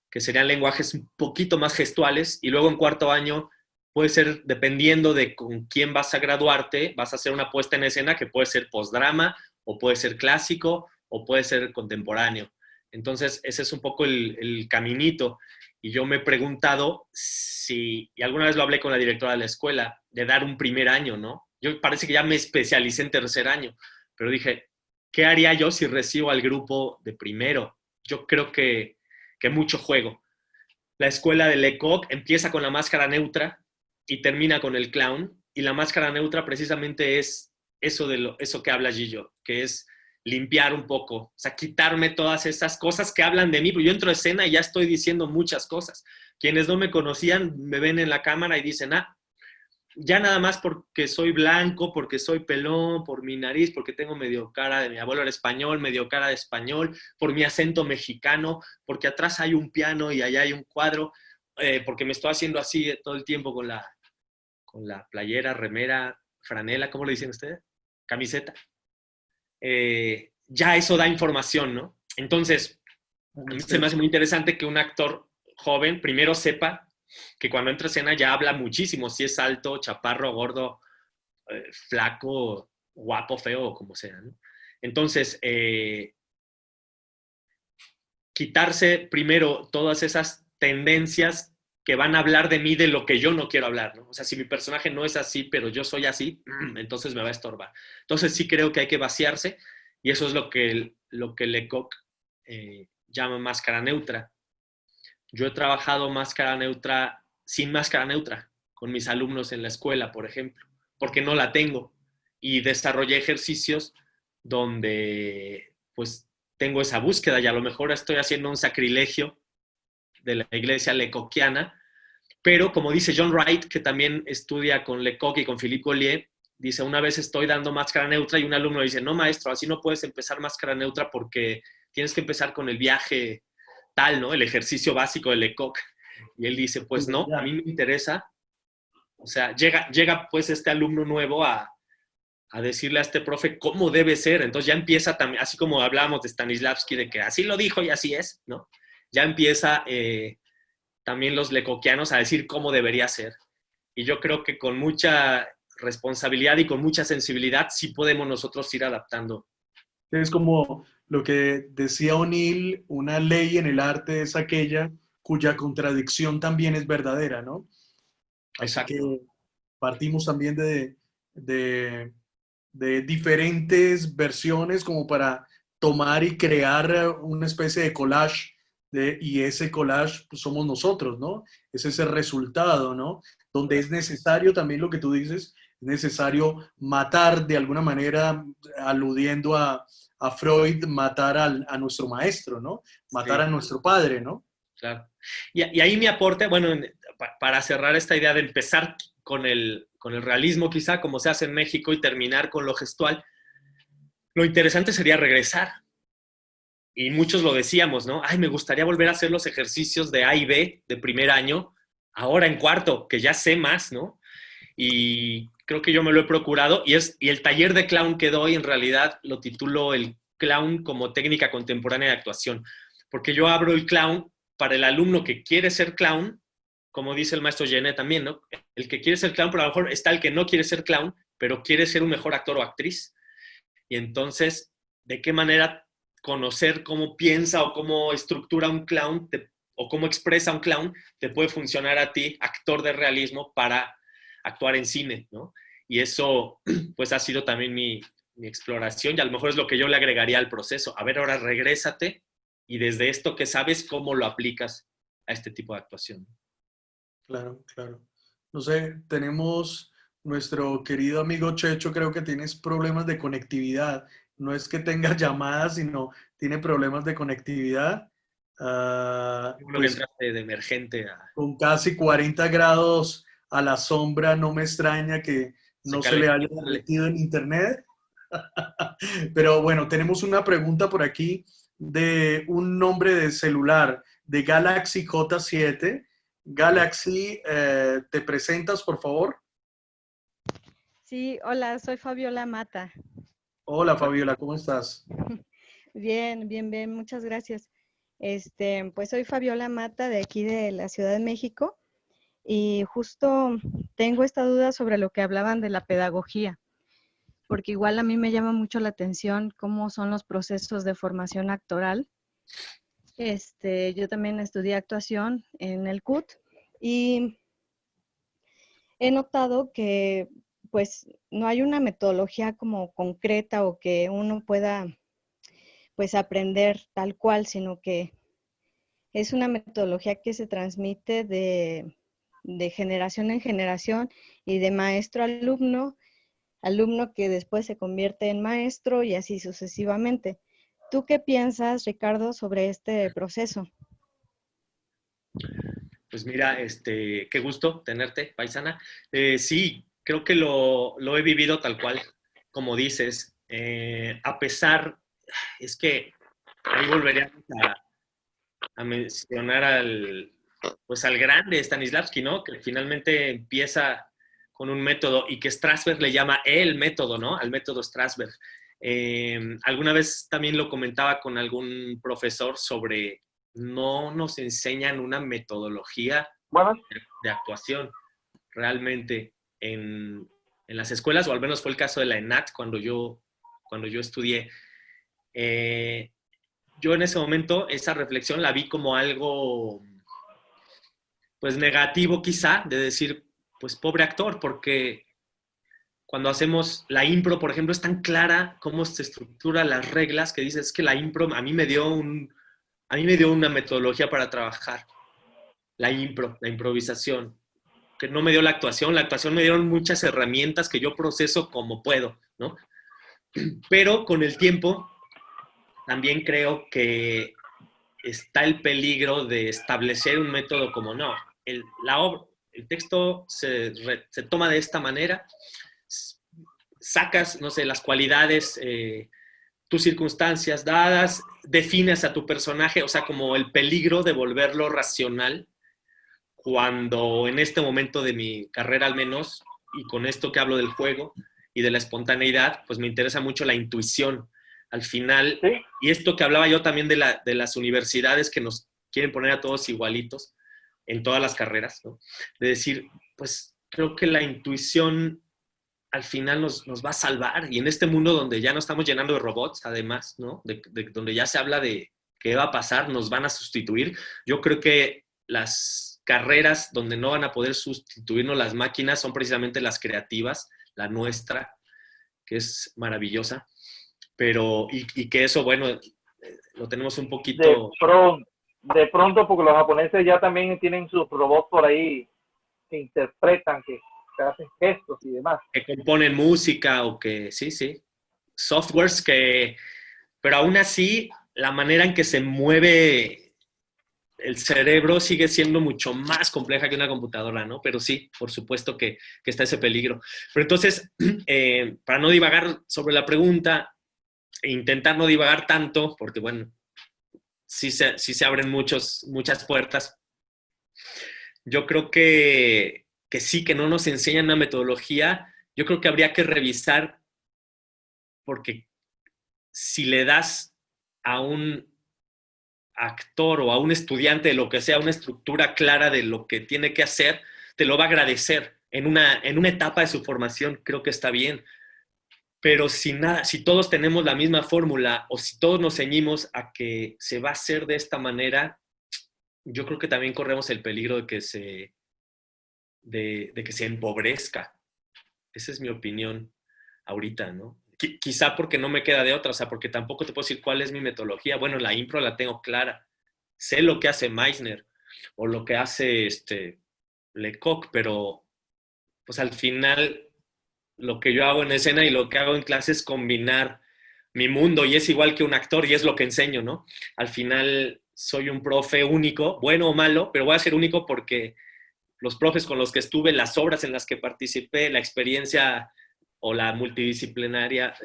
que serían lenguajes un poquito más gestuales, y luego en cuarto año puede ser, dependiendo de con quién vas a graduarte, vas a hacer una puesta en escena que puede ser postdrama, o puede ser clásico, o puede ser contemporáneo. Entonces, ese es un poco el caminito. Y yo me he preguntado si, y alguna vez lo hablé con la directora de la escuela, de dar un primer año, ¿no? Yo parece que ya me especialicé en tercer año, pero dije, ¿qué haría yo si recibo al grupo de primero? Yo creo que mucho juego. La escuela de Lecoq empieza con la máscara neutra y termina con el clown, y la máscara neutra precisamente es eso que habla Gillo, que es limpiar un poco, o sea, quitarme todas esas cosas que hablan de mí, porque yo entro a escena y ya estoy diciendo muchas cosas. Quienes no me conocían me ven en la cámara y dicen, ya nada más porque soy blanco, porque soy pelón, por mi nariz, porque tengo medio cara de mi abuelo era español, medio cara de español, por mi acento mexicano, porque atrás hay un piano y allá hay un cuadro, porque me estoy haciendo así todo el tiempo con la playera, remera, franela, ¿cómo le dicen ustedes? Camiseta. Ya eso da información, ¿no? Entonces, a mí se me hace muy interesante que un actor joven primero sepa que cuando entra a escena ya habla muchísimo, si es alto, chaparro, gordo, flaco, guapo, feo, o como sea, ¿no? Entonces, quitarse primero todas esas tendencias que van a hablar de mí de lo que yo no quiero hablar, ¿no? O sea, si mi personaje no es así, pero yo soy así, entonces me va a estorbar. Entonces sí creo que hay que vaciarse, y eso es lo que Lecoq llama máscara neutra. Yo he trabajado máscara neutra sin máscara neutra con mis alumnos en la escuela, por ejemplo, porque no la tengo, y desarrollé ejercicios donde pues tengo esa búsqueda, y a lo mejor estoy haciendo un sacrilegio de la iglesia lecoquiana, pero como dice John Wright, que también estudia con Lecoq y con Philippe Gaulier, dice, una vez estoy dando máscara neutra y un alumno dice, no maestro, así no puedes empezar máscara neutra porque tienes que empezar con el viaje tal, ¿no? El ejercicio básico de Lecoq. Y él dice, pues no, a mí me interesa. O sea, llega pues este alumno nuevo a decirle a este profe cómo debe ser. Entonces ya empieza también, así como hablábamos de Stanislavski, de que así lo dijo y así es, ¿no? Ya empieza también los lecoquianos a decir cómo debería ser. Y yo creo que con mucha responsabilidad y con mucha sensibilidad sí podemos nosotros ir adaptando. Es como lo que decía O'Neill, una ley en el arte es aquella cuya contradicción también es verdadera, ¿no? Así Exacto. que partimos también de diferentes versiones como para tomar y crear una especie de collage, y ese collage pues, somos nosotros, ¿no? Es ese resultado, ¿no? Donde es necesario también lo que tú dices, es necesario matar de alguna manera, aludiendo a Freud, matar a nuestro maestro, ¿no? Matar a nuestro padre, ¿no? Claro. Y ahí mi aporte, bueno, para cerrar esta idea de empezar con el realismo quizá, como se hace en México, y terminar con lo gestual, lo interesante sería regresar. Y muchos lo decíamos, ¿no? Ay, me gustaría volver a hacer los ejercicios de A y B de primer año, ahora en cuarto, que ya sé más, ¿no? Y creo que yo me lo he procurado, y el taller de clown que doy en realidad lo titulo el clown como técnica contemporánea de actuación, porque yo abro el clown para el alumno que quiere ser clown, como dice el maestro Genet también, ¿no? El que quiere ser clown, pero a lo mejor está el que no quiere ser clown, pero quiere ser un mejor actor o actriz. Y entonces de qué manera conocer cómo piensa o cómo estructura un clown o cómo expresa un clown te puede funcionar a ti, actor de realismo, para actuar en cine, ¿no? Y eso, pues, ha sido también mi exploración, y a lo mejor es lo que yo le agregaría al proceso. A ver, ahora regrésate y desde esto que sabes, ¿cómo lo aplicas a este tipo de actuación? Claro, claro. No sé, tenemos nuestro querido amigo Checho, creo que tienes problemas de conectividad. No es que tenga llamadas, sino tiene problemas de conectividad. Uno que Pues entraste de emergente con casi 40 grados a la sombra, no me extraña que se no se le haya calienta. metido en internet. Pero bueno, tenemos una pregunta por aquí de un nombre de celular de Galaxy J7. Galaxy, ¿te presentas, por favor? Sí, hola, soy Fabiola Mata. Hola, Fabiola, ¿cómo estás? Bien, bien, bien, muchas gracias. Pues soy Fabiola Mata de aquí de la Ciudad de México y justo tengo esta duda sobre lo que hablaban de la pedagogía, porque igual a mí me llama mucho la atención cómo son los procesos de formación actoral. Yo también estudié actuación en el CUT y he notado que pues no hay una metodología como concreta o que uno pueda pues aprender tal cual, sino que es una metodología que se transmite de generación en generación y de maestro a alumno, alumno que después se convierte en maestro y así sucesivamente. ¿Tú qué piensas, Ricardo, sobre este proceso? Pues mira, qué gusto tenerte, paisana. Sí, creo que lo he vivido tal cual, como dices. A pesar, es que ahí volveríamos a mencionar pues al grande Stanislavski, ¿no? Que finalmente empieza con un método y que Strasberg le llama el método, ¿no? Al método Strasberg. Alguna vez también lo comentaba con algún profesor sobre no nos enseñan una metodología Bueno, de actuación realmente en las escuelas, o al menos fue el caso de la ENAT cuando yo estudié. Yo en ese momento esa reflexión la vi como algo pues negativo quizá, de decir, pues pobre actor, porque cuando hacemos la impro, por ejemplo, es tan clara cómo se estructura las reglas que dices que la impro a mí me dio una metodología para trabajar, la impro, la improvisación, que no me dio la actuación me dieron muchas herramientas que yo proceso como puedo, ¿no? Pero con el tiempo también creo que está el peligro de establecer un método como no. El texto se toma de esta manera, sacas, no sé, las cualidades, tus circunstancias dadas, defines a tu personaje, o sea, como el peligro de volverlo racional, cuando en este momento de mi carrera al menos, y con esto que hablo del juego y de la espontaneidad, pues me interesa mucho la intuición. Al final, sí, y esto que hablaba yo también de las universidades que nos quieren poner a todos igualitos en todas las carreras, ¿no? De decir, pues creo que la intuición al final nos va a salvar, y en este mundo donde ya no estamos llenando de robots, además, ¿no? Donde ya se habla de qué va a pasar, nos van a sustituir. Yo creo que las carreras donde no van a poder sustituirnos las máquinas son precisamente las creativas, la nuestra, que es maravillosa, pero, y que eso, bueno, lo tenemos un de poquito... pronto, de pronto, porque los japoneses ya también tienen sus robots por ahí que interpretan, que hacen gestos y demás. Que componen música o que, sí, softwares que, pero aún así, la manera en que se mueve el cerebro sigue siendo mucho más compleja que una computadora, ¿no? Pero sí, por supuesto que está ese peligro. Pero entonces, para no divagar sobre la pregunta, e intentar no divagar tanto, porque bueno, sí se abren muchas puertas. Yo creo que sí, que no nos enseñan una metodología. Yo creo que habría que revisar, porque si le das a un actor o a un estudiante de lo que sea una estructura clara de lo que tiene que hacer, te lo va a agradecer. En una etapa de su formación creo que está bien, pero si todos tenemos la misma fórmula o si todos nos ceñimos a que se va a hacer de esta manera, yo creo que también corremos el peligro de que se empobrezca. Esa es mi opinión ahorita, ¿no? Quizá porque no me queda de otra, o sea, porque tampoco te puedo decir cuál es mi metodología. Bueno, la impro la tengo clara. Sé lo que hace Meissner o lo que hace Lecoq, pero pues al final lo que yo hago en escena y lo que hago en clase es combinar mi mundo y es igual que un actor y es lo que enseño, ¿no? Al final soy un profe único, bueno o malo, pero voy a ser único porque los profes con los que estuve, las obras en las que participé, la experiencia o la multidisciplinaria,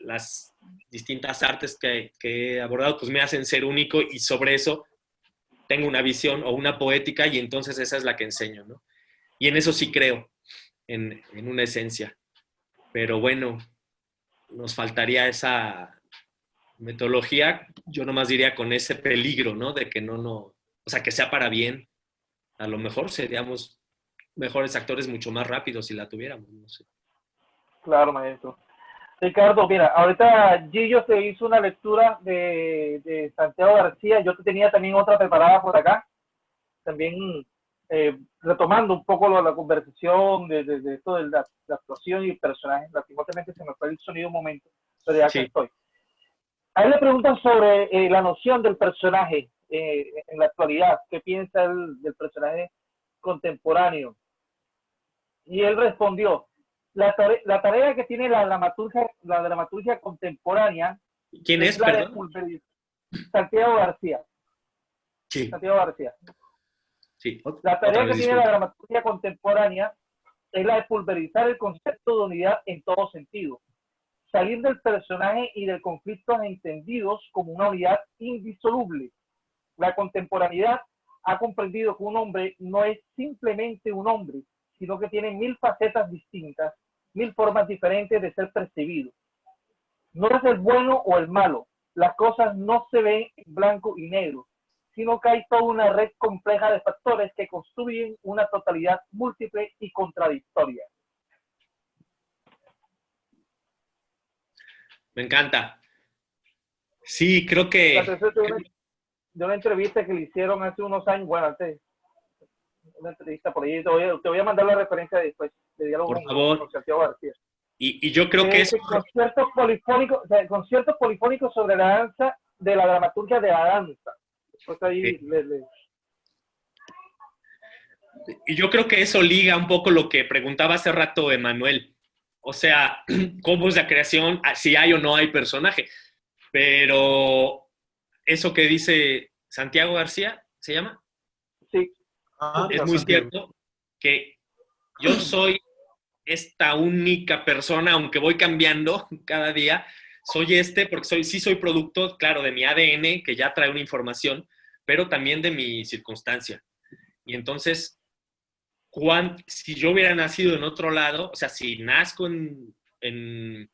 las distintas artes que he abordado, pues me hacen ser único y sobre eso tengo una visión o una poética y entonces esa es la que enseño, ¿no? Y en eso sí creo, en una esencia. Pero bueno, nos faltaría esa metodología, yo nomás diría con ese peligro, ¿no? De que o sea, que sea para bien. A lo mejor seríamos mejores actores mucho más rápidos si la tuviéramos, no sé. Claro, maestro. Ricardo, mira, ahorita Gillo se hizo una lectura de Santiago García, yo tenía también otra preparada por acá, también retomando un poco la conversación de esto de la actuación y el personaje. Lastimosamente se me fue el sonido un momento, pero ya Sí. que estoy. A él le preguntan sobre la noción del personaje en la actualidad, qué piensa él del personaje contemporáneo. Y él respondió, la tarea que tiene la dramaturgia contemporánea ¿Quién es, la de perdón? pulverizar. Santiago García. Sí. Santiago García. Sí. La tarea que tiene la disculpa. dramaturgia contemporánea es la de pulverizar el concepto de unidad en todo sentido. Salir del personaje y del conflicto entendidos como una unidad indisoluble. La contemporaneidad ha comprendido que un hombre no es simplemente un hombre, sino que tiene 1000 facetas distintas, 1000 formas diferentes de ser percibido. No es el bueno o el malo, las cosas no se ven en blanco y negro, sino que hay toda una red compleja de factores que construyen una totalidad múltiple y contradictoria. Me encanta. Sí, creo que... De una entrevista que le hicieron hace unos años, bueno, antes, una entrevista por ahí, te voy a mandar la referencia después, de diálogo Por favor. con Santiago García. Y yo creo que eso... Conciertos polifónicos sobre la danza, de la dramaturgia de la danza. Pues ahí Y yo creo que eso liga un poco lo que preguntaba hace rato Emanuel. O sea, cómo es la creación, si hay o no hay personaje. Pero eso que dice Santiago García, ¿se llama? Sí. Es muy cierto que yo soy esta única persona, aunque voy cambiando cada día, soy porque sí soy producto, claro, de mi ADN, que ya trae una información, pero también de mi circunstancia. Y entonces, si yo hubiera nacido en otro lado, o sea, si nazco en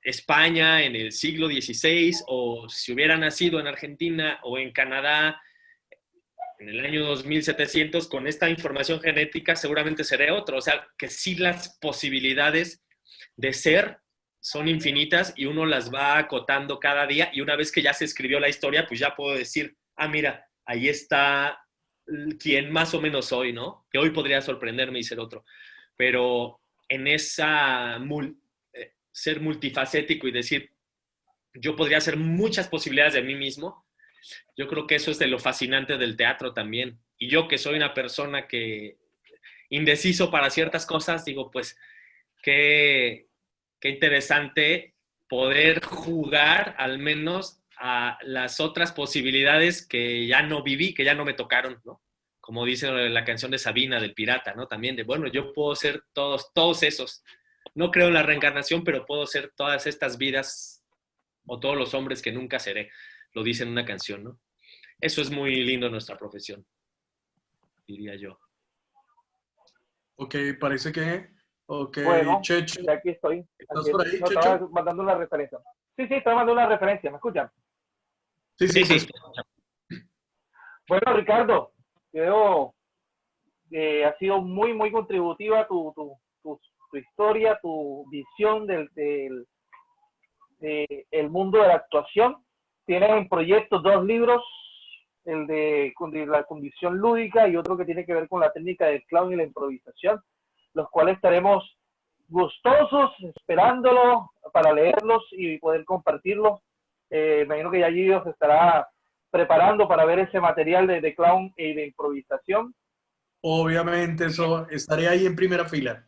España en el siglo XVI, o si hubiera nacido en Argentina o en Canadá en el año 2700, con esta información genética seguramente seré otro. O sea, que sí las posibilidades de ser son infinitas y uno las va acotando cada día, y una vez que ya se escribió la historia, pues ya puedo decir, mira, ahí está quien más o menos soy, ¿no? Que hoy podría sorprenderme y ser otro. Pero en esa ser multifacético y decir, yo podría hacer muchas posibilidades de mí mismo, yo creo que eso es de lo fascinante del teatro también. Y yo, que soy una persona que indeciso para ciertas cosas, digo, pues qué interesante poder jugar al menos a las otras posibilidades que ya no viví, que ya no me tocaron, ¿no? Como dice la canción de Sabina, del pirata, ¿no? También de, bueno, yo puedo ser todos esos. No creo en la reencarnación, pero puedo ser todas estas vidas o todos los hombres que nunca seré. Lo dice en una canción, ¿no? Eso es muy lindo en nuestra profesión, diría yo. Ok, parece que... Ok, bueno, Checho. ya aquí estoy. ¿Estás por ahí, no, Checho? estaba mandando una referencia. Sí, estaba mandando una referencia, ¿me escuchan? Sí. Bueno, Ricardo, creo que ha sido muy, muy contributiva tus tu historia, tu visión el mundo de la actuación. Tienes en proyecto 2 libros, el de la condición lúdica y otro que tiene que ver con la técnica del clown y la improvisación, los cuales estaremos gustosos esperándolo para leerlos y poder compartirlos. Imagino que ya Gidio se estará preparando para ver ese material de clown y de improvisación. Obviamente, eso estaré ahí en primera fila.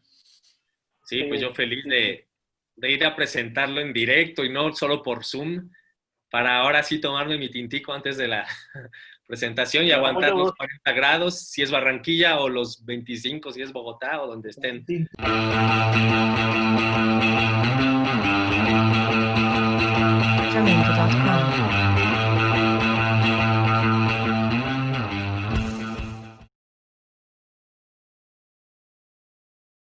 Sí, pues yo feliz de ir a presentarlo en directo y no solo por Zoom, para ahora sí tomarme mi tintico antes de la presentación y aguantar los 40 grados, si es Barranquilla, o los 25, si es Bogotá, o donde estén. Sí.